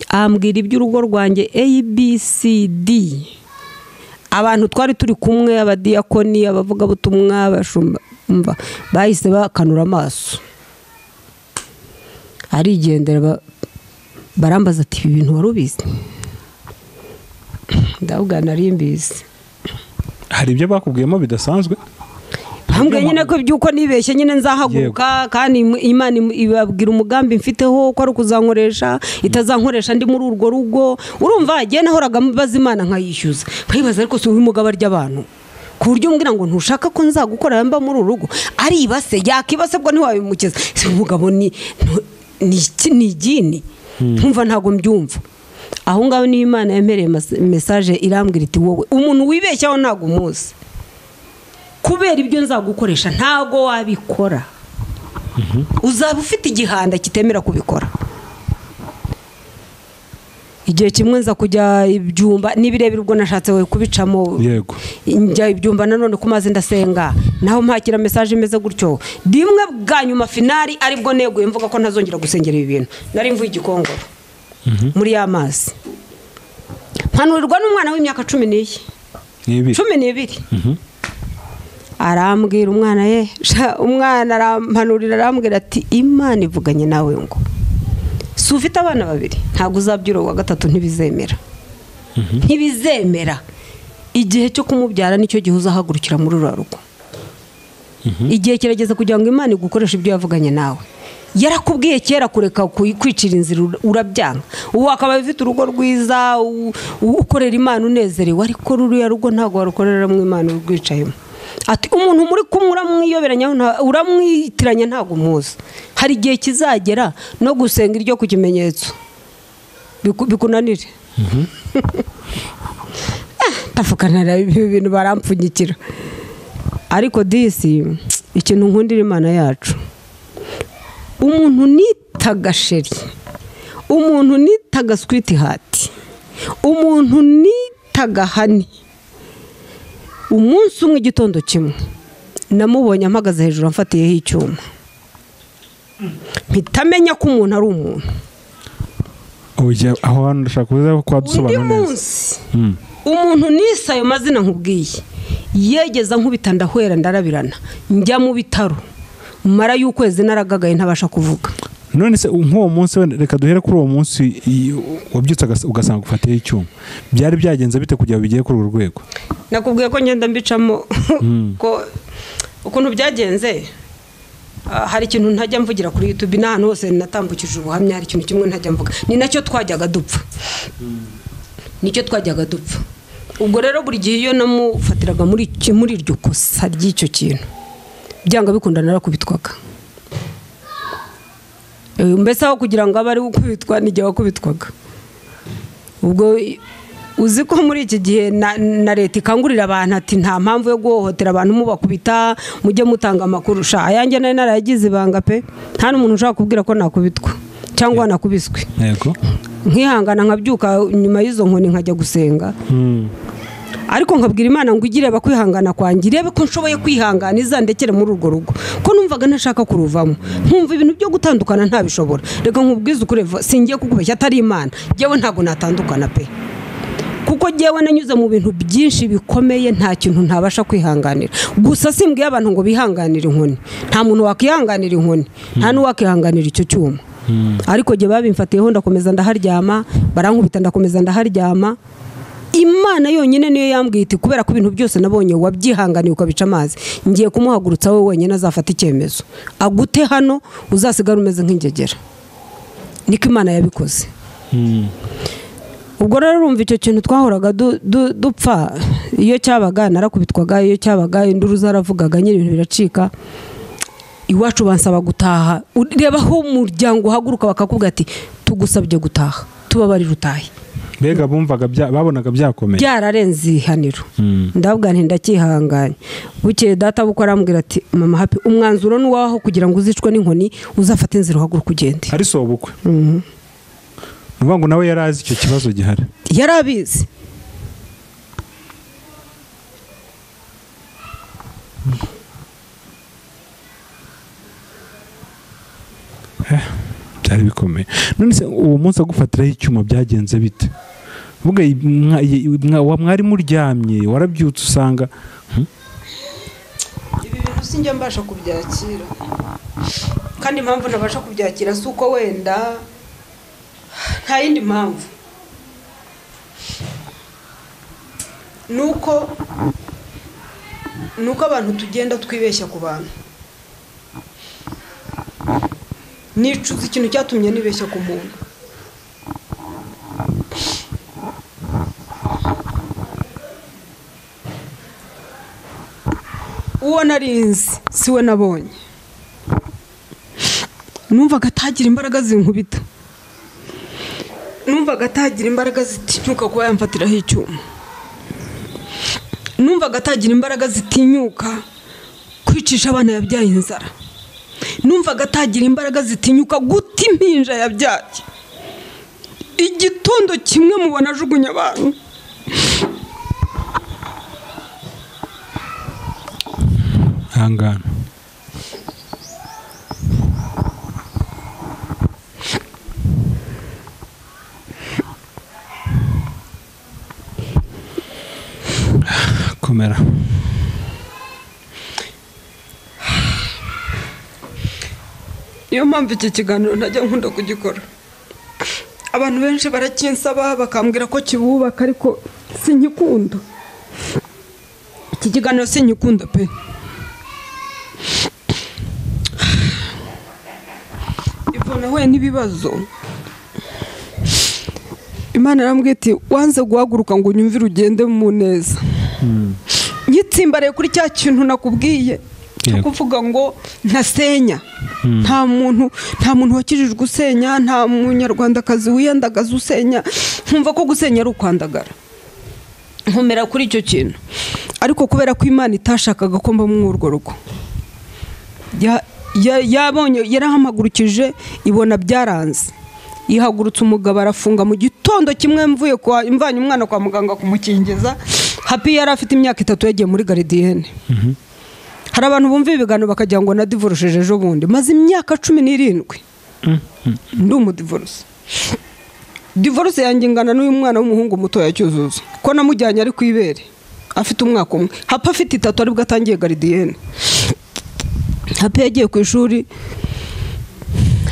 ambwira iby'urugo rwanjye ABCD abantu twari turi kumwe abadiyakoni abavuga butumwa abashumba bahise bakanura amaso arigendera barambaza ati ibi bintu warubizi ndavuga nari mbizi hari ibyo bakubwiyemo bidasanzwe hambwe nyine ko byuko nibeshye nyine nzahaguruka kandi Imana ibabwira umugambi mfiteho ko ari kuzankoresha itazankoresha ndi muri urwo rugo urumva agiye nahoraga mubaza Imana nkayishyuza kwibaza ariko si umugabo ry'abantu ku buryo mbwira ngo ntushaka ko nzagukora mba muri urugo ari ibase yakibase bwo ntiwabimukiza si umugabo ni igini ntumva ntago mbyumva aho ngaho ni Imana yampereye message irambwira iti wowe umuntu wibeshyaho ntago umuzi kubera ibyo nzagukoresha ntago wabikora uzaba ufite igihanda kitemera kubikora igihe kimwe nza kujya ibyumba nibirebera ubwo nashatse we kubicamo yego njya ibyumba nanone kumaze ndasenga naho mpakira message imeze gutyo dimwe bwanyuma finali aribwo neguye mvuga ko ntazongera gusengera ibi bintu nari mvuye igikongoro muri y'amazi mpanurirwa n'umwana w'imyaka 12 arambwira umwana arampanurira arambwira ati Imana ivuganye nawe ngo si ufite abana babiri ntabwo uzabyura wa gatatu ntibizemera igihe cyo kumubyara nicyo gihe uzahagurukira muri rugo igihe kirageze kugira ngo Imana igukoreshe ibyo yavuganye nawe yarakubwiye kera kureka kwicira inzira urabyanga ubu akaba bifite urugo rwiza ukorera Imana unezerewe ariko ruriya rugo ntabwo warukorera mu Imana urwicayemo ati umuntu muri kumwe uramwiyoberanya uramwitiranya ntabwo umuzi hari igihe kizagera no gusenga iryo ku kimenyetso bikunanire ndafukanira ibintu barampfunyikira ariko disi ikintu nkundira Imana yacu umuntu nitaga sheri umuntu nitaga sweet heart umuntu nitaga hani umunsi umwe igitondo kimwe namubonye amagaze hejuru amfatiyeho icyuma mpitamenya ko umuntu ari umuntu aho hantu ndashaka kuza ko wadusobanura neza umuntu nisa ayo mazina nkubwiye yegeza nkubita ndahwera ndarabirana njya mu bitaro mara y'ukwezi naragagaye ntabasha kuvuga none se nk'uwo munsi reka duhere kuri uwo munsi wabyutse ugasanga gufatiye icyuma byari byagenze bite kugira bigiye kuri urwo rwego nakubwiye ko ngenda mbicamo ko ukuntu byagenze hari ikintu ntajya mvugira kuri YouTube n'ahantu hose natambukije ubuhamya hari ikintu kimwe ntajya mvuga ni nacyo twajyaga dupfa nicyo twajyaga dupfa ubwo rero buri gihe iyo namufatiraga muri iryo kosa ry'icyo kintu byanga bikunda narakubitwaga mbese aho kugira ngo abe ari gukubitwa n'igihe wakubitwaga ubwo uzi ko muri iki gihe na leta ikangurira abantu ati nta mpamvu yo guhohotera abantu mubakubita mujye mutanga amakuru ayanjye nari narayagize ibanga pe nta n'umuntu ushaka kubwira ko nakubitwa cyangwa nakubiswe nkihangana nkabyuka nyuma y'izo nkoni nkajya gusenga ariko nkabwira Imana ngo igire bakwihangana kwanjye irebe ko nshoboye kwihangana izandekere muri urwo rugo ko numvaga ntashaka kuruvamo nkumva ibintu byo gutandukana ntabishobora reka nkubwize ukuri singiye kukubeshya atari Imana yewe ntago natandukana pe kuko yewe nanyuze mu bintu byinshi bikomeye nta kintu ntabasha kwihanganira gusa simbwiye abantu ngo bihanganire inkoni nta muntu wakihanganira inkoni nta n'uwakihanganira icyo cyuma ariko je babimfatiyeho ndakomeza ndaharyama barankubita ndakomeza ndaharyama Imana yonyine niyo yambwiye iti kubera ko ibintu byose nabonye wabyihanganiye ukabica amazi ngiye kumuhagurutsa wowe wenyine azafata icyemezo agute hano uzasigara umeze nk'ingegera niko Imana yabikoze ubwo rero urumva icyo kintu twahoraga dupfa iyo cyabaga narakubitwaga iyo cyabaga induru zaravugaga nyine ibintu biracika iwacu bansaba gutaha ureba aho umuryango uhaguruka bakakubwira ati tugusabye gutaha tubabarira utahe mbega bumvaga babonaga byakomeye byararenze ihaniro ndavuga nti ndakihanganye bukeye data buko arambwira ati mama happy umwanzuro n'uwaho kugira ngo uzicwe n'inkoni uzafata inzira uhaguruka ugende ari so bukwe nuvuga ngo nawe yarazi icyo kibazo gihari yarabizi byari bikomeye none se uwo munsi agufatiraho icyuma byagenze bite vuga mwari muryamye warabyutse usanga ibi bintu sinjya mbasha kubyakira kandi impamvu nabasha kubyakira si uko wenda nta yindi mpamvu nuko abantu tugenda twibeshya ku bantu nicuza ikintu cyatumye nibeshya ku muntu uwo narinzi siwe nabonye numvaga atagira imbaraga zinkubita numvaga atagira imbaraga zitinyuka kuba yamfatiraho icyuma numvaga atagira imbaraga zitinyuka kwicisha abana yabyaye inzara numvaga atagira imbaraga zitinyuka guta impinja yabyaye igitondo kimwe mubona ajugunya abantu hangana komera niyo mpamvu iki kiganiro ntajya nkunda kugikora abantu benshi barakinsaba bakambwira ko kibubaka ariko sinkikunda iki kiganiro sinkikunda pe Ivona we n'ibibazo Imana yarambwiye iti wanze guhaguruka ngo unyumvire ugende mu neza nyitsimbaraye kuri cya kintu nakubwiye cyo kuvuga ngo ntasenya. nta muntu wakijijwe usenya, nta munyarwandakazi wiyandagaza usenya. nkumva ko gusenya ari ukwandagara, nkomera kuri icyo kintu. ariko kubera ko Imana itashakaga ko mba muri urwo rugo, yabonye yarahamagurukije ibona byaranze, ihagurutse umugabo arafunga mu gitondo kimwe mvanye umwana kwa muganga kumukingiza. Happy yari afite imyaka 3 yagiye muri garidiyene. Hari abantu bumva ibiganiro bakagira ngo na divorce ejo bundi, maze imyaka 17 ndi umudivorce. Divorce yanjye ingana n'uyu mwana w'umuhungu muto yacyuzuza ko namujyanye ari kwibere afite umwaka umwe. Happy afite 3 aribwo atangiye garidiyene. Happy yagiye ku ishuri,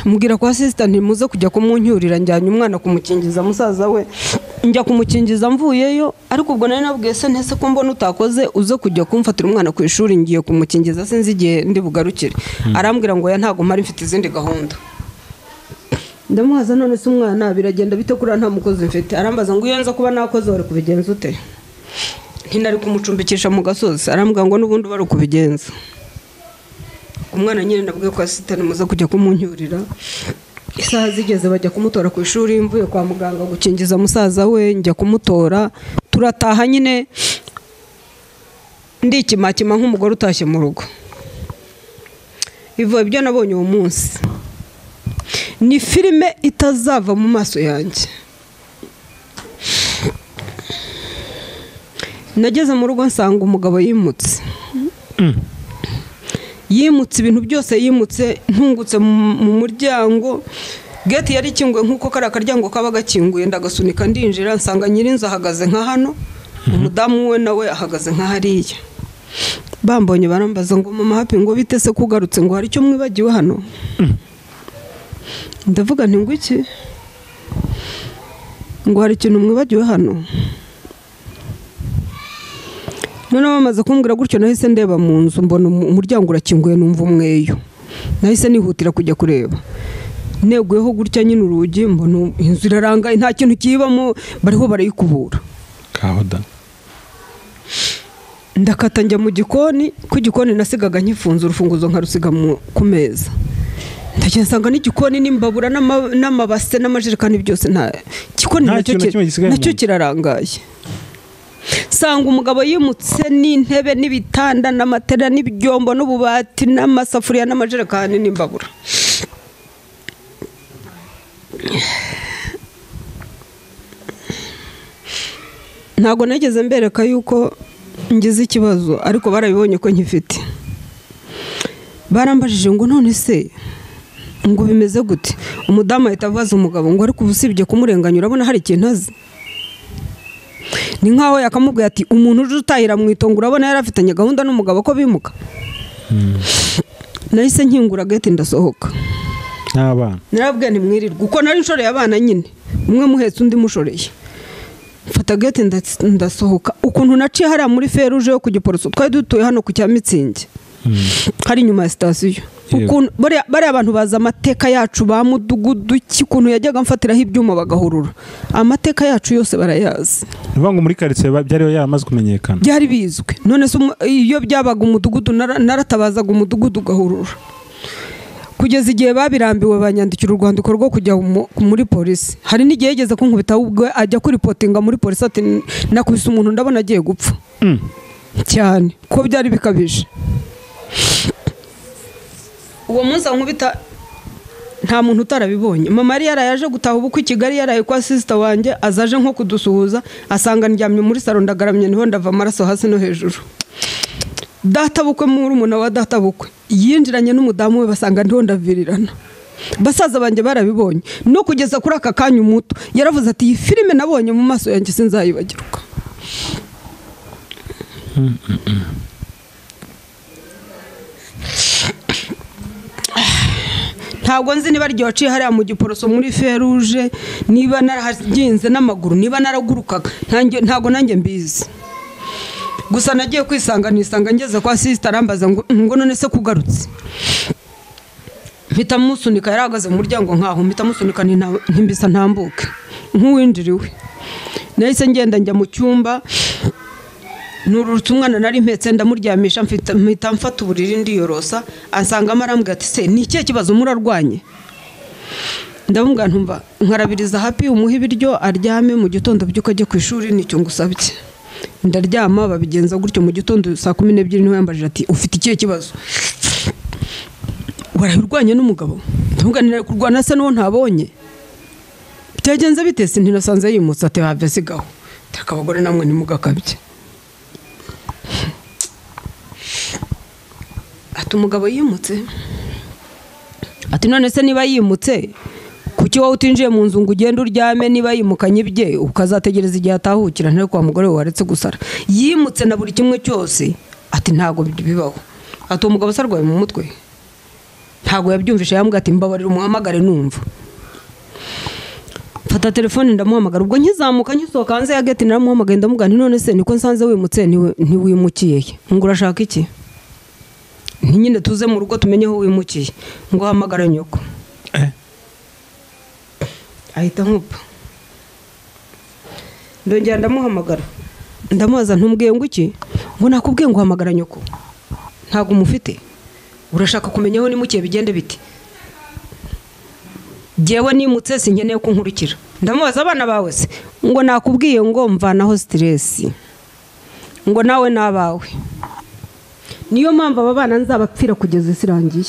mubwira kwa assistant muze kujya kumunyurira, njyanye umwana kumukingiza musaza we. Njya kumukingiza mvuyeyo, ariko ubwo nari nabwiye se ntese ko mbona utakoze uze kujya kumfatira umwana ku ishuri, ngiye kumukingiza sinzi igihe ndi bugarukire. Arambwira ngo ya ntago mari mfite izindi gahunda. Ndamuhaza none se umwana biragenda bite kuri nta mukozi mfite? Arambaza ngo uyenza kuba nakoze wari kubigenza ute? Ntinari kumucumbikisha mu gasozi. Arambwira ngo nubundi bari kubigenza. Umwana nyine nabwiye ko assistant muze kujya kumunyurira. Isaha zigeze bajya kumutora ku ishuri, mvuye kwa muganga gukingiza musaza we, njya kumutora. Turataha nyine ndikimakima nk'umugore utashye mu rugo. Ivo ibyo nabonye uwo munsi ni filime itazava mu maso yanjye. Nageze mu rugo nsanga umugabo yimutse. Yimutse ibintu byose, yimutse ntungutse mu muryango. Gate yari kinguye nkuko kari akaryango kaba gakinguye, ndagasunika ndinjira nsanga nyirinza ahagaze nka hano, umudamu we nawe ahagaze nka hariya. Bambonye barambaza ngo mama Happy ngo bitese kugarutse ngo hari icyo mwibagiwe hano. Ndavuga nti ngo iki? Ngo hari ikintu mwibagiwe hano. None bamaze kumbwira gutyo, nahise ndeba mu nzu mbona umuryango urakinguye, numva umweyo. Nahise nihutira kujya kureba. Neguyeho gutya nyine urugi, mbona inzu irarangaye, nta kintu kibamo, bariho barayikubura. Kahoda. Ndakata njya mu gikoni, ku gikoni nasigaga nkifunze urufunguzo nkarusiga ku meza. Ndagenda nsanga n'igikoni n'imbabura n'amabase n'amajerekani byose nta gikoni nacyo kirarangaye. Sanga umugabo yimutse n'intebe n'ibitanda n'amatera n'ibyombo n'ububati n'amasafuriya n'amajerekani n'imbabura. Ntago nageze mbereka yuko ngize ikibazo, ariko barabibonye ko nkifite. Barambajije ngo none se ngo bimeze gute? Umudamu ahita abaza umugabo ngo ariko ubusibye kumurenganya urabona hari ikintu azi? Ni nkaho yakamubwiye ati umuntu uje utahira mu itongo urabona yarafitanye gahunda n'umugabo ko bimuka. Nahise nkingura gate ndasohoka. N'abana narabwiye nti mwirirwa uko nari nshoreye abana nyine, umwe muhetse undi mushoreye. Mfata gate ndasohoka. Ukuntu naciye hari muri feruje yo ku Giporoso, twari dutuye hano ku Cyamitsingi, hari nyuma ya sitasiyo. Ukuntu bari abantu baza amateka yacu ba mudugudu kikuntu yajyaga mfatiraho ibyuma bagahurura. Amateka yacu yose barayazi. Nivuga ngo muri quartier byari yaramaze kumenyekana. Byari bizwe. None se iyo byabaga umudugudu naratabazaga umudugudu gahurura. Kugeza igihe babirambiwe banyandikira urwandiko rwo kujya muri polisi. Hari n'igihe yegeze kunkubita ubwo ajya kuri reportinga muri polisi ati nakubise umuntu ndabona agiye gupfa. Cyane ko byari bikabije. Uwo munsi nkubita nta muntu utarabibonye. Mama yari yaraje gutaha ubukwe i Kigali, yaraye kwa sister wanjye, azaje nko kudusuhuza, asanga ndyamye muri salon ndagaramye, niho ndava amaraso hasi no hejuru. Data bukwe muri umuna wa data bukwe yinjiranye n'umudamu we, basanga ndiho ndavirirana. Basaza banje barabibonye, no kugeza kuri aka kanyu muto yaravuze ati iyi filime nabonye mu maso yanjye sinzayibagiruka. Ntabwo nzi niba ryo waciye hariya mu Giporoso muri feruje, niba narahaginze n'amaguru, niba naragurukaga, ntago nanjye mbizi. Gusa nagiye kwisanga nisanga ngeze kwa sister arambaza ngo none se kugarutse. Mpita musunika, yarahagaze mu muryango nkaho, mpita musunika ntimbisa ntambuke nk'uwinjiriwe. Nahise ngenda njya mu cyumba, nururutse umwana nari mpetse ndamuryamisha mpita mfata uburiri ndiyorosa ansangamo arambwira ati se ni ikihe kibazo murarwanye ndamubwira ntumva nkarabiriza happy umuha ibiryo aryame mu gitondo byuko ajye ku ishuri nicyo ngusabye ndaryama babigenza gutyo mu gitondo saa 12 niho yambajije ati ufite ikihe kibazo warabirwanye n'umugabo ndamubwira nari kurwana se n'uwo ntabonye byagenze bitese ntinasanze yimutse ati have sigaho takabagore namwe nimugakabye ati umugabo yimutse ati none se niba yimutse kuki wowe utinjiye mu nzu ngo ugende uryame niba yimukanye ibye ukazategereza igihe atahukira ntari kwa mugore waretse gusara yimutse na buri kimwe cyose ati ntago bibaho ati umugabo sarwaye mu mutwe ntago yabyumvisha yambwa ati mbabarira umuhamagare numva fata telefone ndamuhamagara ubwo nkizamuka nkisohoka hanze ya gate naramuhamagaye ndamugana none se niko nsanze wimutse ntiwimukiye ngo urashaka iki nyine tuze mu rugo tumenye aho wimukiye ngo hamagara nyoko ahita nkupa ndongera ndamuhamagara ndamubaza ntumbwiye ngo iki ngo nakubwiye ngo hamagara nyoko ntago umufite urashaka kumenya aho nimukiye bigende biti jewe nimutse sinkeneye ko nkurikira ndamubaza abana bawe se ngo nakubwiye ngo mvanaho stress ngo nawe nabawe niyo mpamvu aba bana nzabapfira kugeza isirangiye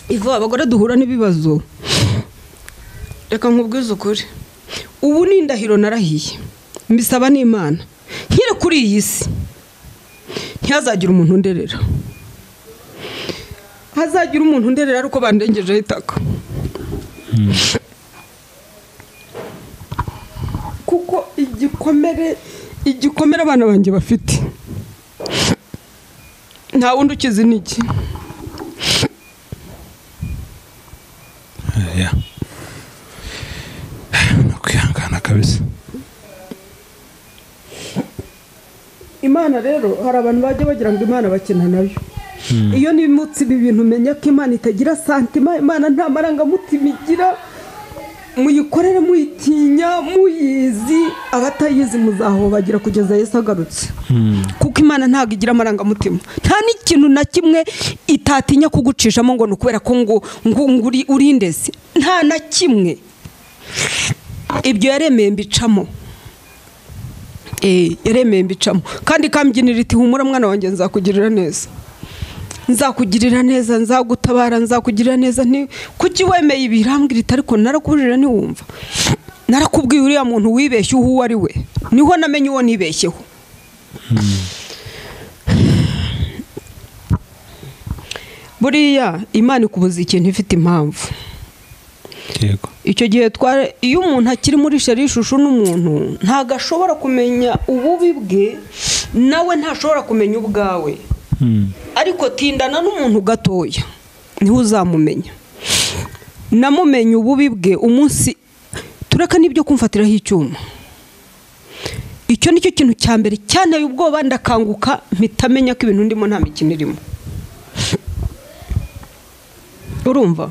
Ivo abagore duhura n'ibibazo reka nkubwize ukuri ubu ni indahiro narahiye mbisaba n'Imana nkire kuri iyi si ntihazagira umuntu underera hazagira umuntu underera ariko bandengejeho itaka kuko igikomere abana banjye bafite nta wundi ukizi n'iki nakwihangana kabisa Imana rero hari abantu bajya bagira ngo Imana bakina nayo iyo nimutse ibi bintu menya ko Imana itagira santima Imana nta marangamutima igira muyikorere muyitinya muyizi abatayizi muzaho bagira kugeza Yesu agarutse kuko Imana ntago igira amarangamutima nta n'ikintu na kimwe itatinya kugucishamo ngo nukubera ko ngo urindese nta na kimwe ibyo yaremeye mbicamo yaremeye mbicamo kandi kambyinira iti humura mwana wanjye nzakugirira neza nzagutabara nzakugirira neza kuki wemeye ibirambwira ariko narakubujira ntiwumva narakubwiye uriya muntu wibeshye uwo ari we niho namenye uwo nibeshyeho buriya Imana ikubuza ikintu ifite impamvu yego icyo gihe iyo umuntu akiri muri ishusho n'umuntu ntago ashobora kumenya ububi bwe nawe ntashobora kumenya ubwawe ariko tindana n'umuntu gatoya niho uzamumenya namumenye ububi bwe umunsi tureka n'ibyo kumfatiraho icyuma icyo nicyo kintu cya mbere cyane ubwoba ndakanguka mpitamenya ko ibintu ndimo nta mikino irimo urumva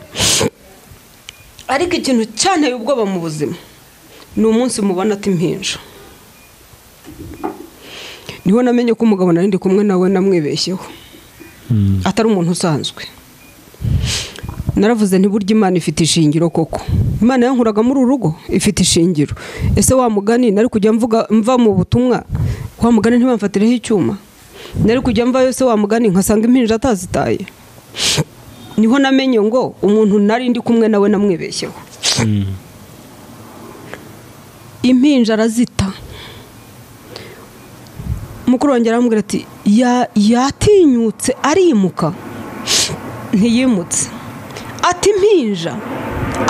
ariko ikintu cyane ubwoba mu buzima ni umunsi mubona ati impinja niho namenye ko umugabo nari ndi kumwe nawe namwibeshyeho atari umuntu usanzwe naravuze ntiburya Imana ifite ishingiro koko Imana yankuraga muri urugo ifite ishingiro ese wa mugani nari kujya mva mu butumwa wa mugani ntibamfatireho icyuma nari kujya mva yose wa mugani nkasanga impinja atazitaye niho namenye ngo umuntu nari ndi kumwe nawe namwibeshyeho impinja arazita mukuru wanjye arambwira ati yatinyutse arimuka ntiyimutse ati impinja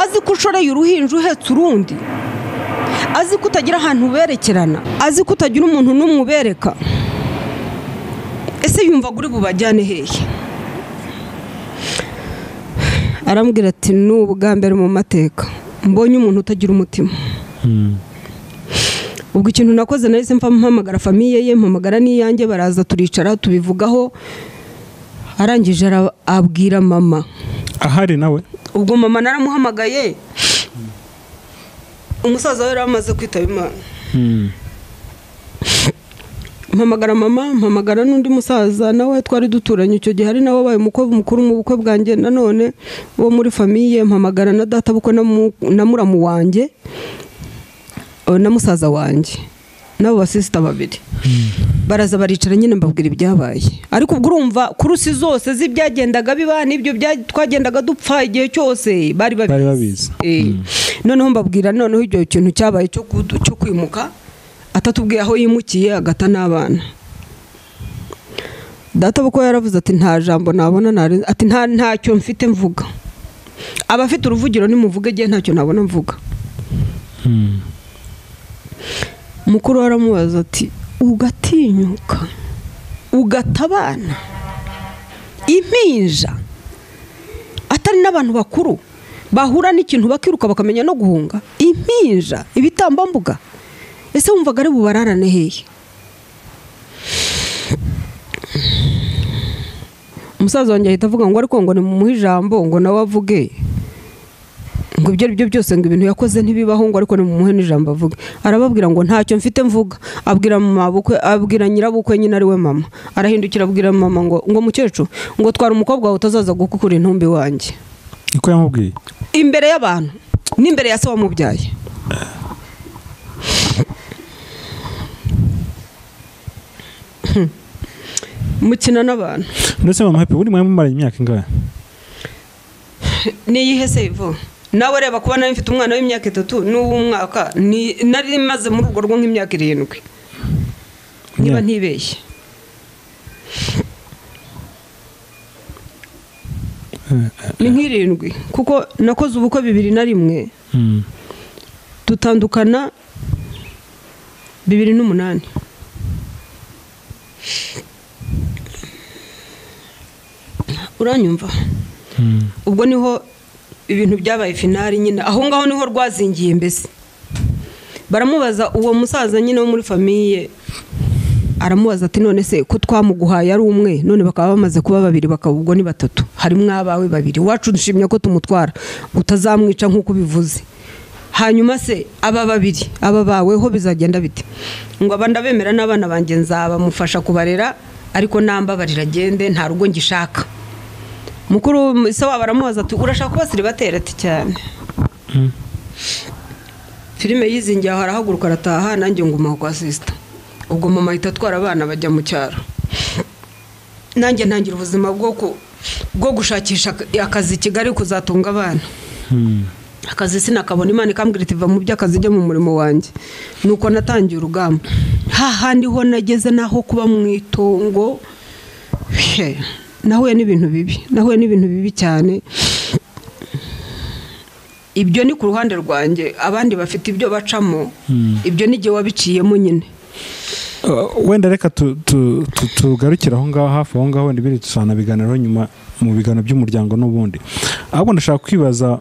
azi ko ushoreye uruhinja uhetse urundi azi ko utagira ahantu uberekerana azi ko utagira umuntu n'umwe ubereka ese yumva guri bubajyane hehe arambwira ati n'ubwa mbere mu mateka mbonye umuntu utagira umutima ubwo ikintu nakoze nahise mpamagara famiye ye mpamagara n'iyanjye baraza turicara tubivugaho arangije abwira mama ahari nawe ubwo mama naramuhamagaye umusaza we yari amaze kwitaba Imana. Mpamagara mama, mpamagara n'undi musaza nawe twari duturanye icyo gihe, hari nawe wabaye umukobwa mukuru mu bukwe bwanjye nanone wo muri famiye. Mpamagara na data bukwe na muramu wanjye na musaza wanjye nabo basista babiri. Baraza baricara nyine mbabwira ibyabaye, ariko ubwo urumva kurusi zose z'ibyagendaga biba n'ibyo twagendaga dupfa igihe cyose bari babizi. Noneho mbabwira noneho icyo kintu cyabaye cyo kwimuka, atatubwiye aho yimukiye agata n'abana. Data bukwe yaravuze ati nta jambo nabona ati ntacyo mfite mvuga, abafite uruvugiro nimuvuge gihe ntacyo nabona mvuga. Mukuru aramubaza ati ugatinyuka ugatabana impinja atari n'abantu bakuru bahura n'ikintu bakiruka bakamenya no guhunga impinja ibitambambuga, ese wumvaga ari bubararane hehe? Umusaza wanjye ahita avuga ngo ariko ngo ni mu ijambo ngo nawe avuge ngo ibyo ari byo byose ngo ibintu yakoze ntibibaho, ngo ariko ni mu muhe n'ijambo avuge. Arababwira ngo ntacyo mfite mvuga. Abwira mama bukwe, abwira nyirabukwe nyine ari we mama. Arahindukira abwira mama ngo mukecuru ngo twara umukobwa wawe utazaza gukukura intumbi wanjye. Iko yamubwiye imbere y'abantu n'imbere ya se wamubyaye. Mukina n'abantu. Ndetse mama Happy buri mwanya mumara imyaka ingahe? Ni yihe Sevo? Nawe reba kuba nari mfite umwana w'imyaka 3 n'uw'umwaka nari maze muri urwo rwo nk'imyaka 7. Niba ntibeshye. Ni nk'irindwi kuko nakoze ubukwe 2001. Tutandukana 2008. Uranyumva? Ubwo niho ibintu byabaye finali nyine, aho ngaho niho rwazingiye. Mbese baramubaza uwo musaza nyine wo muri famiye, aramubaza ati none se ko twamuguhaye ari umwe none bakaba bamaze kuba babiri, bakaba ubwo ni 3, harimo abawe 2, wacu nshimye ko tumutwara utazamwica nk'uko bivuze. Hanyuma se aba 2 aba baweho bizagenda bite? Ngo abanda bemera n'abana banjye nzaba mufasha kubarera, ariko namba barira gende nta rugo ngishaka. Mukuru se waba aramubaza ati urashaka kubasiri batera ati cyane. Filime yizingiye aho arahaguruka arataha, nanjye nguma kwa sister. Ubwo mama ahita atwara abana bajya mu cyaro, nanjye ntangira ubuzima bwo gushakisha akazi Kigali kuzatunga abana. Akazi sinakabona, Imana ikambwira iti va mu by'akazi jya mu murimo wanjye. Nuko natangiye urugamba, hahandi ho nageze naho kuba mu itongo. Nahuye n'ibintu bibi cyane. Ibyo ni ku ruhande rwanjye, abandi bafite ibyo bacamo. Ibyo ni gihe wabiciyemo nyine. Wenda reka tugarukira aho ngaho hafi aho ngaho, n'ibindi tusana biganiro nyuma mu bigano by'umuryango n'ubundi. Ahubwo ndashaka kwibaza,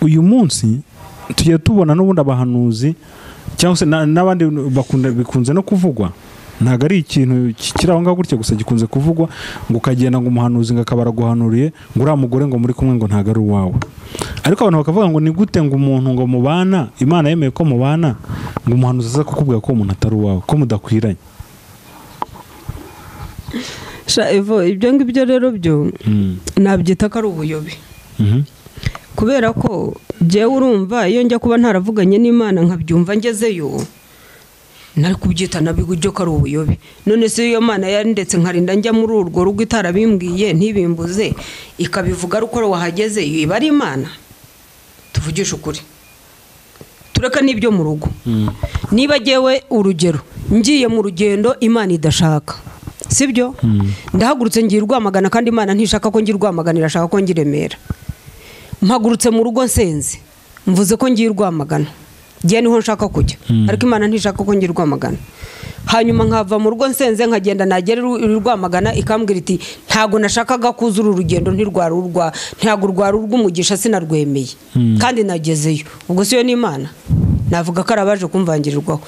uyu munsi tugiye tubona n'ubundi abahanuzi cyangwa se n'abandi bikunze no kuvugwa, ntago ari ikintu kiraho ngaho gutya gusa gikunze kuvugwa ngo ukagenda ngo umuhanuzi ngakabara guhanuriye ngo uriya mugore ngo muri kumwe ngo ntago ari uwawe. Ariko abantu bakavuga ngo ni gute ngo umuntu ngo mubana, Imana yemeye ko mubana, ngo umuhanuzi aza kukubwira ko umuntu atari uwawe, ko mudakwiranye. Evo ibyo ngibyo rero byo nabyita ko ari ubuyobe. Kubera ko jewe urumva iyo njya kuba ntaravuganye n'Imana nkabyumva ngezeyo, nari kubyita nabigujyo ko ari ubuyobe. None se iyo Mana yari ndetse nkarinda njya muri urwo rugo itarabimbwiye ntibimbuze ikabivuga ari uko wahageze, iba ari Imana? Tuvugisha ukuri, tureka n'ibyo mu rugo. Niba jewe urugero ngiye mu rugendo Imana idashaka, sibyo? Ndahagurutse ngiye Rwamagana kandi Imana ntishaka ko ngiye Rwamagana, irashaka ko ngiye Remera. Mpagurutse mu rugo nsenze mvuze ko ngiye Rwamagana, giye niho nshaka kujya, ariko Imana ntishaka ko ngiye Rwamagana. Hanyuma nkava mu rugo nsenze nkagenda nagera Rwamagana ikambwira iti ntago nashakaga kuzura urugendo ntago rw'umugisha sinarwemeye kandi nagezeyo. Ubwo siyo ni Imana? Navuga ko arabaje kumvangirirwaho.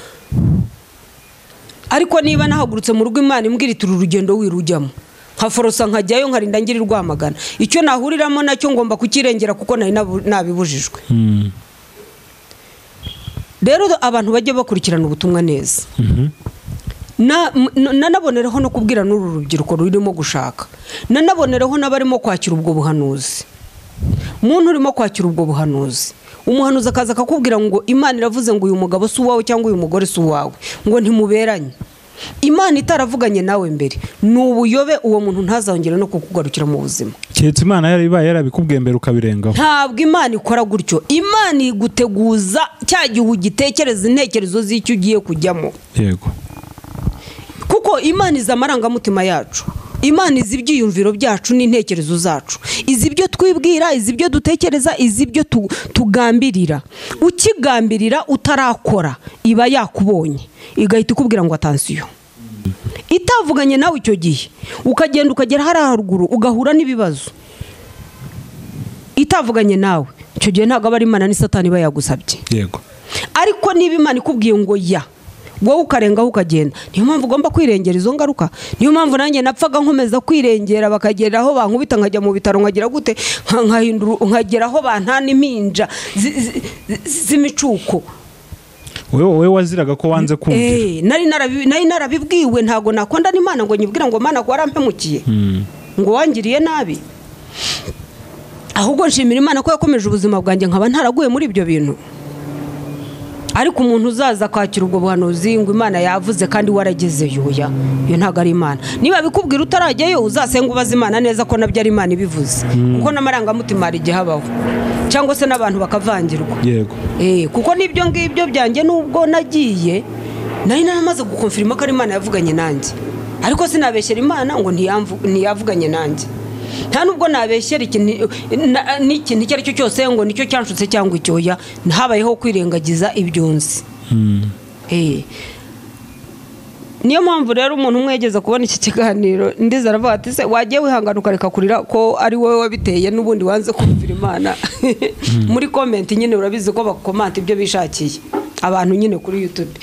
Ariko niba nahagurutse mu rugo Imana imbwira iti urugendo wirujyamo, nkaforosa nkajyayo nkarinda ngira Rwamagana, icyo nahuriramo nacyo ngomba kukirengera kuko nari nabibujijwe. rero abantu bajye bakurikirana ubutumwa neza. Nanaboneraho no kubwira n'uru rubyiruko rurimo gushaka, nanaboneraho n'abarimo kwakira ubwo buhanuzi. Muntu urimo kwakira ubwo buhanuzi, umuhanuzi akaza akakubwira ngo Imana iravuze ngo uyu mugabo si uwawe cyangwa uyu mugore si uwawe, ngo ntimuberanye. Imana itaravuganye nawe mbere, n'ubuyobe uwo muntu ntazongera no kukugarukira mu buzima. Keretse Imana yarabibaye yarabikubwiye mbere ukabirengaho. Ntabwo Imana ikora gutyo. Imana iguteguza cya gihe ugitekereza intekerezo z'icyo ugiye kujyamo. Yego. Kuko Imana izi amarangamutima yacu, Imana izi ibyiyumviro byacu n'intekerezo zacu, izi ibyo twibwira, izi ibyo dutekereza, izi ibyo tugambirira. Ukigambirira utarakora iba yakubonye, igahita ikubwira ngo atansiyo. Itavuganye nawe icyo gihe ukagenda ukagera hariya haruguru ugahura n'ibibazo. Itavuganye nawe icyo gihe ntabwo aba ari Imana, ni Satani iba yagusabye. Yego. Ariko niba Imana ikubwiye ngo ya, wowe ukarengaho ukagenda, niyo mpamvu ugomba kwirengera izo ngaruka. Niyo mpamvu nanjye napfaga nkomeza kwirengera, bakageraho bankubita nkajya mu bitaro, nkagira gute, nkageraho bantana impinja z'imicuko. Wowe waziraga ko wanze kumvira. Nari narabibwiwe, ntago nakonda n'Imana ngo nyibwira ngo Mana ko warampemukiye, ngo wangiriye nabi. Ahubwo nshimira Imana ko yakomeje ubuzima bwanjye nkaba ntaraguye muri ibyo bintu. Ariko umuntu uzaza kwakira ubwo buhanuzi ngo Imana yavuze kandi waragezeyo, yo ntago ari Imana. Niba bikubwira utarajyayo, uzasenga ubaza Imana neza ko nabyo ari Imana ibivuze. Kuko n'amarangamutima hari igihe habaho, cyangwa se n'abantu bakavangirwa. Yego. Kuko n'ibyo ngibyo byanjye nubwo nagiye, nari naramaze gukonfirma ko ari Imana yavuganye nanjye. Ariko sinabeshyera Imana ngo ntiyavuganye nanjye. Nta nubwo nabeshyera n'ikintu icyo ari cyo cyose ngo nicyo cyanshutse cyangwa icyoya, habayeho kwirengagiza ibyunzi. Niyo mpamvu rero umuntu umwe yageze kubona iki kiganiro ndiza aravuga ati se wagiye wihangana ukareka kurira ko ari wowe wabiteye n'ubundi wanze kumvira Imana. Muri comment nyine urabizi ko bakomanta ibyo bishakiye abantu nyine kuri YouTube.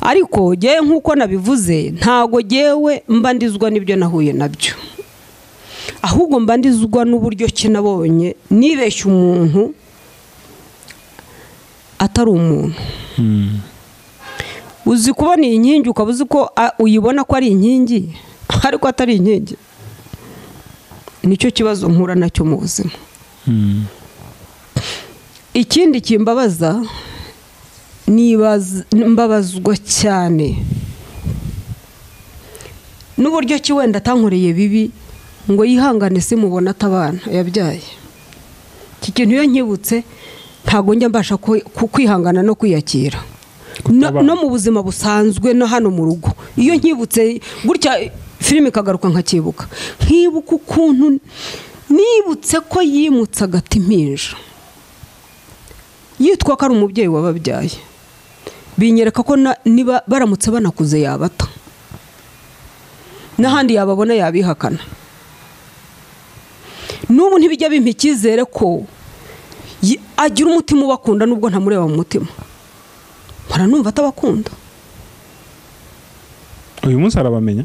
Ariko ngewe nk'uko nabivuze, ntago ngewe mba ndizwa n'ibyo nahuye nabyo, ahubwo mba ndizwa n'uburyo ki nabonye nibeshya umuntu atari umuntu. Uzi kubona iyi nkingi ukaba uzi ko uyibona ko ari inkingi ariko atari inkingi. Nicyo kibazo mpura nacyo mu buzima. Ikindi kimbabaza, mbabazwa cyane n'uburyo ki wenda atankoreye bibi ngo yihangane se mubona atabana yabyaye. Iki kintu iyo nkibutse ntago njya mbasha kwihangana no kwiyakira. No mu buzima busanzwe no hano mu rugo, iyo nkibutse gutya filime ikagaruka nkakibuka, nkibuka ukuntu nibutse ko yimutse agati impinja yitwa ko ari umubyeyi wababyaye. Binyereka ko niba baramutse banakuze yabata, n'ahandi yababona yabihakana. N'ubu ntibijya bimpa icyizere ko agira umutima ubakunda nubwo ntamureba mu mutima. Numva atabakunda. Uyu munsi arabamenya.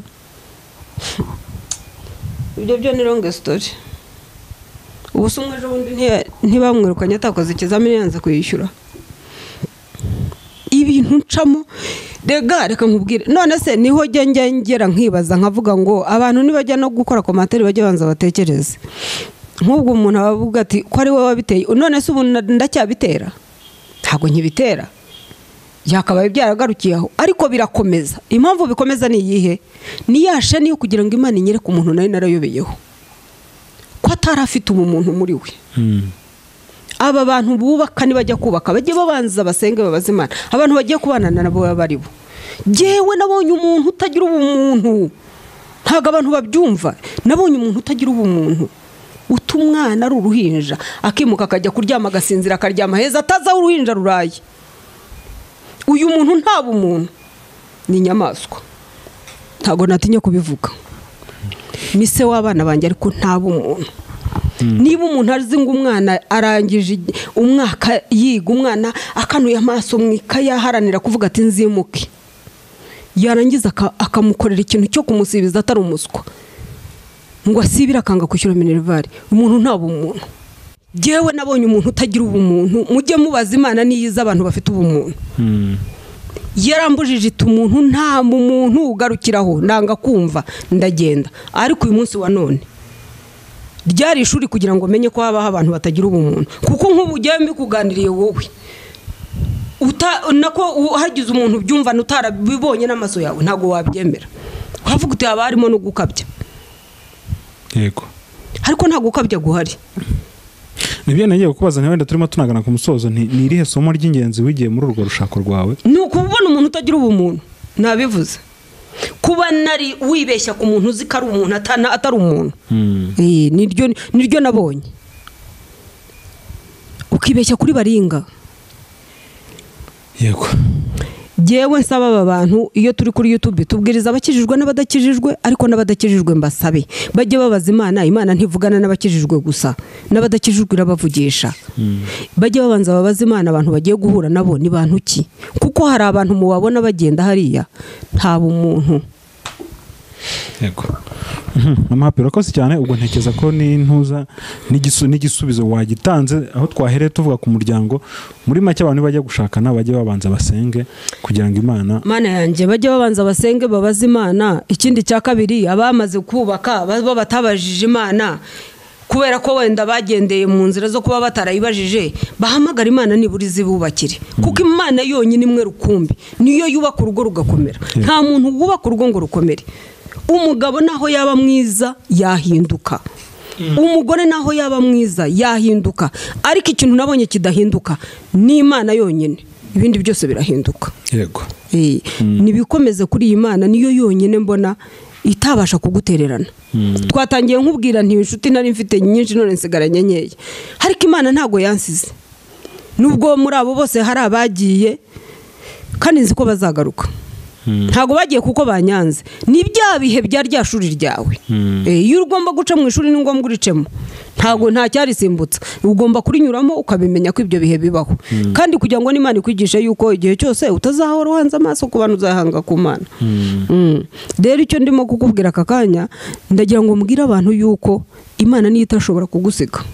Ibyo byo ni long story. Ubusumwe ejo bundi ntibamwirukanye atakoze ikizamini yanze kuyishyura. Ibintu ncamo reka nkubwire, none se niho ngera nkibaza nkavuga ngo abantu nibajya no gukora commentaire bajye banza batekereze. Nk'ubwo umuntu abavuga ati ko ari wowe wabiteye, none se ubu ndacyabitera? Ntago nkibitera, yakabaye byaragarukiye aho, ariko birakomeza. Impamvu bikomeza ni iyihe? Ni yashe niyo kugira ngo Imana inyere ku muntu nari narayobeyeho ko atari afite umuntu muri we. Aba bantu bubaka nibajya kubaka bajye babanza basenge babaze Imana. Abantu bagiye kubana nabo bari bo. Jewe nabonye umuntu utagira ubumuntu, ntago abantu babyumva. Nabonye umuntu utagira ubumuntu, utumwana ari uruhinja akimuka akajya kuryama agasinzira akaryama heza ataza uruhinja ruraye. Uyu muntu nta bumuntu, ni inyamaswa. Ntago natinye kubivuga. Mise w'abana banjye ariko nta bumuntu. Niba umuntu azi ngo umwana arangije umwaka yiga, umwana akanuye amaso mwikaye aharanira kuvuga ati nzimuke, yarangiza akamukorera ikintu cyo kumusibiza atari umuswa ngo asibira akanga kwishyura minervari, umuntu nta bumuntu. Jewe nabonye umuntu utagira ubumuntu, mujye mubaza Imana niyiza abantu bafite ubumuntu. Yarambujije umuntu nta muntu ugarukiraho, ndanga kumva ndagenda. Ariko uyu munsi wa none ryari ishuri kugira ngo menye ko habaho abantu batagira ubumuntu, kuko nk'ubu ugiye mbikuganiriye wowe nako hagize umuntu byumva nutarabibonye n'amaso yawe ntago wabyemera, wavuga uti haba harimo no gukabya. Yego, ariko nta gukabya guhari. Nibyo nagiye kukubaza wenda turimo tunagana ku musozo, ni irihe somo ry'ingenzi wigiye muri urwo rushako rwawe? Ni ukubona umuntu utagira ubumuntu, nabivuze. Kuba nari wibeshya ku muntu uzi ko ari umuntu atari umuntu. Niryo nabonye. Ukibeshya kuri baringa. Yego. Jewe nsaba aba bantu iyo turi kuri YouTube tubwiriza abakijijwe n'abadakijijwe, ariko n'abadakijijwe mbasabe bajye babaza Imana. Imana ntivugana n'abakijijwe gusa, n'abadakijijwe irabavugisha. Bajye babanza babaza Imana abantu bagiye guhura nabo ni bantu ki, kuko hari abantu mubabona bagenda hariya nta bumuntu. Yego. Amahapiro akoze cyane, ubwo ntekeza ko n'intuza n'igisubizo wagitanze aho twahereye tuvuga ku muryango. Muri make abantu bajya gushakana bajye babanza basenge kugira ngo Imana yanjye bajye babanza basenge babaza Imana. Ikindi cya kabiri, abamaze kubaka baba batabajije Imana kubera ko wenda bagendeye mu nzira zo kuba batarayibajije, bahamagara Imana niburi zibubakire, kuko Imana yonyine imwe rukumbi niyo yubaka urugo rugakomera. Nta muntu wubaka urugo ngo rukomere. Umugabo naho yaba mwiza yahinduka, umugore naho yaba mwiza yahinduka, ariko ikintu nabonye kidahinduka ni Imana yonyine, ibindi byose birahinduka. Yego. Nibikomeze kuri iyi Imana, niyo yonyine mbona itabasha kugutererana. Twatangiye nkubwira nti inshuti nari mfite nyinshi none nsigaranye nkeya, ariko Imana ntago yansize. Nubwo muri abo bose hari abagiye kandi nzi ko bazagaruka. Ntago bagiye kuko banyanze, ni bya bihe bya rya shuri ryawe. Iyo ugomba guca mu ishuri ni ngombwa uricemo, ntago nta cyarisimbutsa, ugomba kurinyuramo ukabimenya ko ibyo bihe bibaho. Kandi kugira ngo n'Imana ikwigishe yuko igihe cyose utazahora uhanze amaso ku bantu, uzahanga ku Mana. Rero icyo ndimo kukubwira aka kanya, ndagira ngo mbwire abantu yuko Imana niyo itashobora kugusiga.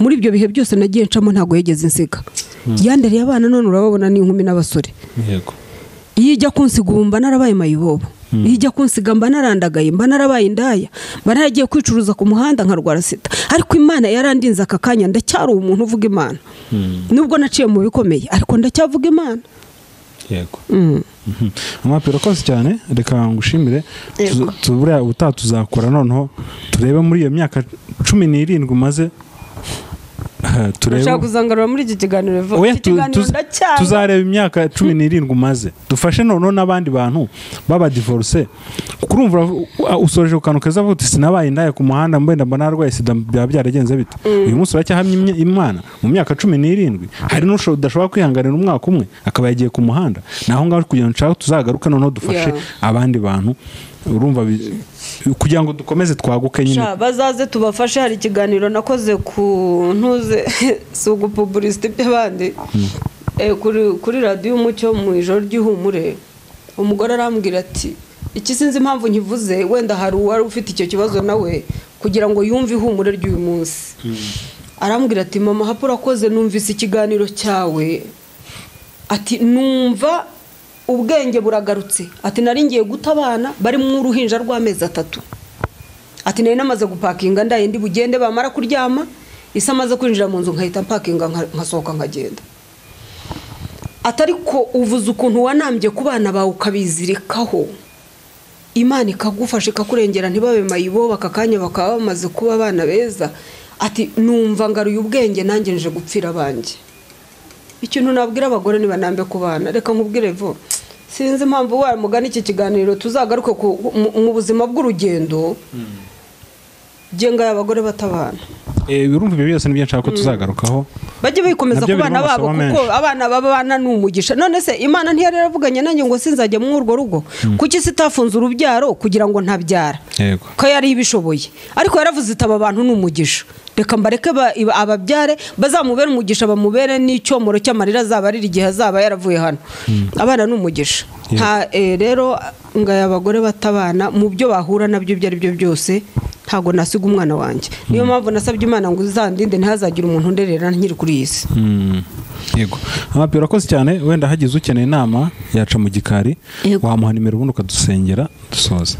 Muri ibyo bihe byose nagiye ncamo ntago yegeze insiga. Yandereye abana none urababona ni inkumi n'abasore. Yego. Yijya kunsigumba narabaye mayibobo, yijya kunsiga mba narandagaye, mba narabaye indaya, mba naragiye kwicuruza ku muhanda nkarwara sida, ariko Imana yarandinze aka kanya ndacyari umuntu uvuga Imana. Nubwo naciye mu bikomeye ariko ndacyavuga Imana. Yego. Amapiro akoze cyane, reka ngushimire. Tubura ubutaha tuzakora noneho turebe muri iyo myaka 17 umaze turashaka kuzangarura muri iki kiganiro. Tuzareba imyaka 17 umaze, dufashe noneho n'abandi bantu baba divorce. Kurumva usoje ukanukeza vuga uti sinabaye indaya ku muhanda mbenda mba narwaye sida, byaragenze bite? Uyu munsi uracyahamye Imana mu myaka 17. Hari n'usho udashobora kwihanganira umwaka umwe akaba yagiye ku muhanda. Naho ngaho kugira ngo tuzagaruka noneho dufashe abandi bantu. Urumva kugira ngo dukomeze twaguke nyine, bazaze tubafashe. Hari ikiganiro nakoze ku ntuze sugu publicity by'abandi kuri radio Umucyo mu ijoro ry'ihumure. Umugore arambwira ati iki sinzi impamvu nkivuze, wenda hari uwari ufite icyo kibazo nawe kugira ngo yumve ihumure ry'uyu munsi. Arambwira ati mama hapura akoze numvise ikiganiro cyawe, ati numva ubwenge buragarutse, ati nari ngiye guta abana bari mu ruhinja rw'amezi 3, ati nari namaze gupakinga ndaye ndi bugende bamara kuryama, isa amaze kwinjira mu nzu nkahita mpakinga nkasohoka nkagenda. Atariko uvuze ukuntu wanambye ku bana bawe ukabizirikaho, Imana ikagufasha ikakurengera ntibabe mayibo bakakanya bakaba bamaze kuba abana beza. Ati numva ngaruye ubwenge nanjye nje gupfira abanje. Ikintu nabwira abagore niba nambe ku bana, reka nkubwire vo sinzi impamvu wa mugani iki kiganiro tuzagaruke mu buzima bw'urugendo. Jenga y'abagore batabana. Birumva ibyo byose nibyo nshaka ko tuzagarukaho. Bajye bikomeza ku bana babo, kuko abana babana n'umugisha. None se Imana ntiyari yaravuganye nanjye ngo sinzajya mu urwo rugo, kuki sitafunze urubyaro kugira ngo ntabyara? Yego. Ko yari ibishoboye, ariko yaravuze itaba abantu n'umugisha. Reka mbareke ababyare bazamubera umugisha, bamubere n'icyomoro cy'amarira azaba ari igihe azaba yaravuye hano. Abana n'umugisha. Rero ngaye abagore batabana mu byo bahura nabyo ibyo ari byo byose ntago nasiga umwana wanjye niyo mpamvu nasabye Imana ngo uzandinde ntihazagire umuntu nderera nkiri kuri iyi si. Yego amapiro urakoze cyane wenda hagize ukeneye inama yaca mu gikari wamuha nimero ubundi ukadusengera dusoza.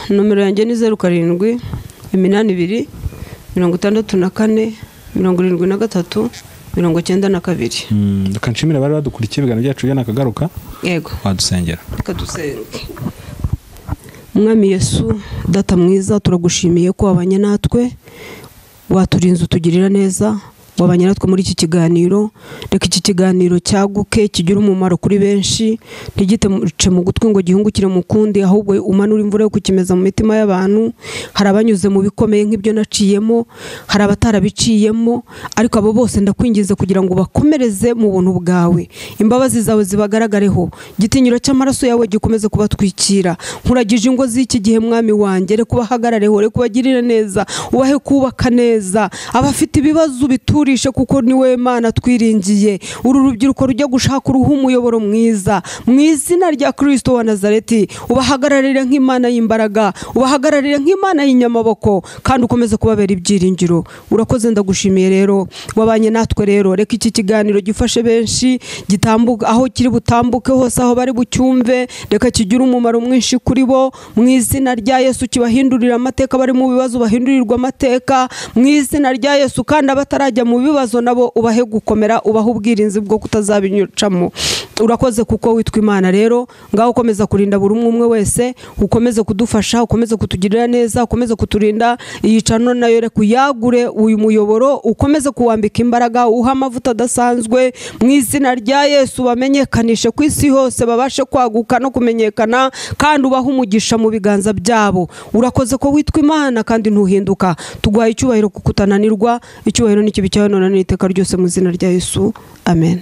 Nomero yanjye ni 07 82 64 73 92. Reka nshimire bari badukurikiye ibiganiro byacu nakagaruka. Yego wadusengera. Reka dusenge. Mwami Yesu data mwiza turagushimiye ko wabanye natwe waturinze utugirira neza wabanye natwe muri iki kiganiro. Reka iki kiganiro cyaguke kigira umumaro kuri benshi ntigite mu gutwi ngo gihungukire mu kundi ahubwo umanura imvura yo kukimeza mu mitima y'abantu. Hari abanyuze mu bikomeye nk'ibyo naciyemo hari abatarabiciyemo ariko abo bose ndakwingize kugira ngo bakomereze mu buntu bwawe imbabazi zawe zibagaragareho gitinyiro cy'amaraso yawe gikomeze kubatwikira. Nkuragije ingo z'iki gihe mwami wanjye reka ubahagarareho reka ubagirire neza ubahe kubaka neza abafite ibibazo biturishe kuko niwe Mana twiringiye. Uru rubyiruko rujya gushaka uruhu umuyoboro mwiza mu izina rya Kristo wa Nazareti ubahagararire nk'Imana y'imbaraga ubahagararire nk'Imana y'inyamaboko kandi ukomeze kubabera ibyiringiro. Urakoze ndagushimiye rero wabanye natwe rero reka iki kiganiro gifashe benshi gitambuka aho kiri butambuke hose aho bari bucyumve reka kigira umumaro mwinshi kuri bo mu izina rya Yesu kibahindurira amateka bari mu bibazo bahindurirwa amateka mu izina rya Yesu kandi abatarajya mu bibazo nabo ubahe gukomera ubahe ubwirinzi bwo kutazabinyucamo. Urakoze kuko witwa Imana rero ngaho ukomeza kurinda buri umwe wese ukomeze kudufasha ukomeze kutugirira neza ukomeze kuturinda iyicano nayo reka uyagure uyu muyoboro ukomeze kuwambika imbaraga uha amavuta adasanzwe mu izina rya Yesu bamenyekanishe ku isi hose babashe kwaguka no kumenyekana kandi ubahe umugisha mu biganza byabo. Urakoze ko witwa Imana kandi ntuhinduka tuguhaye icyubahiro kuko utananirwa icyubahiro n'ikibi cyawe none n'iteka ryose mu izina rya Yesu amen.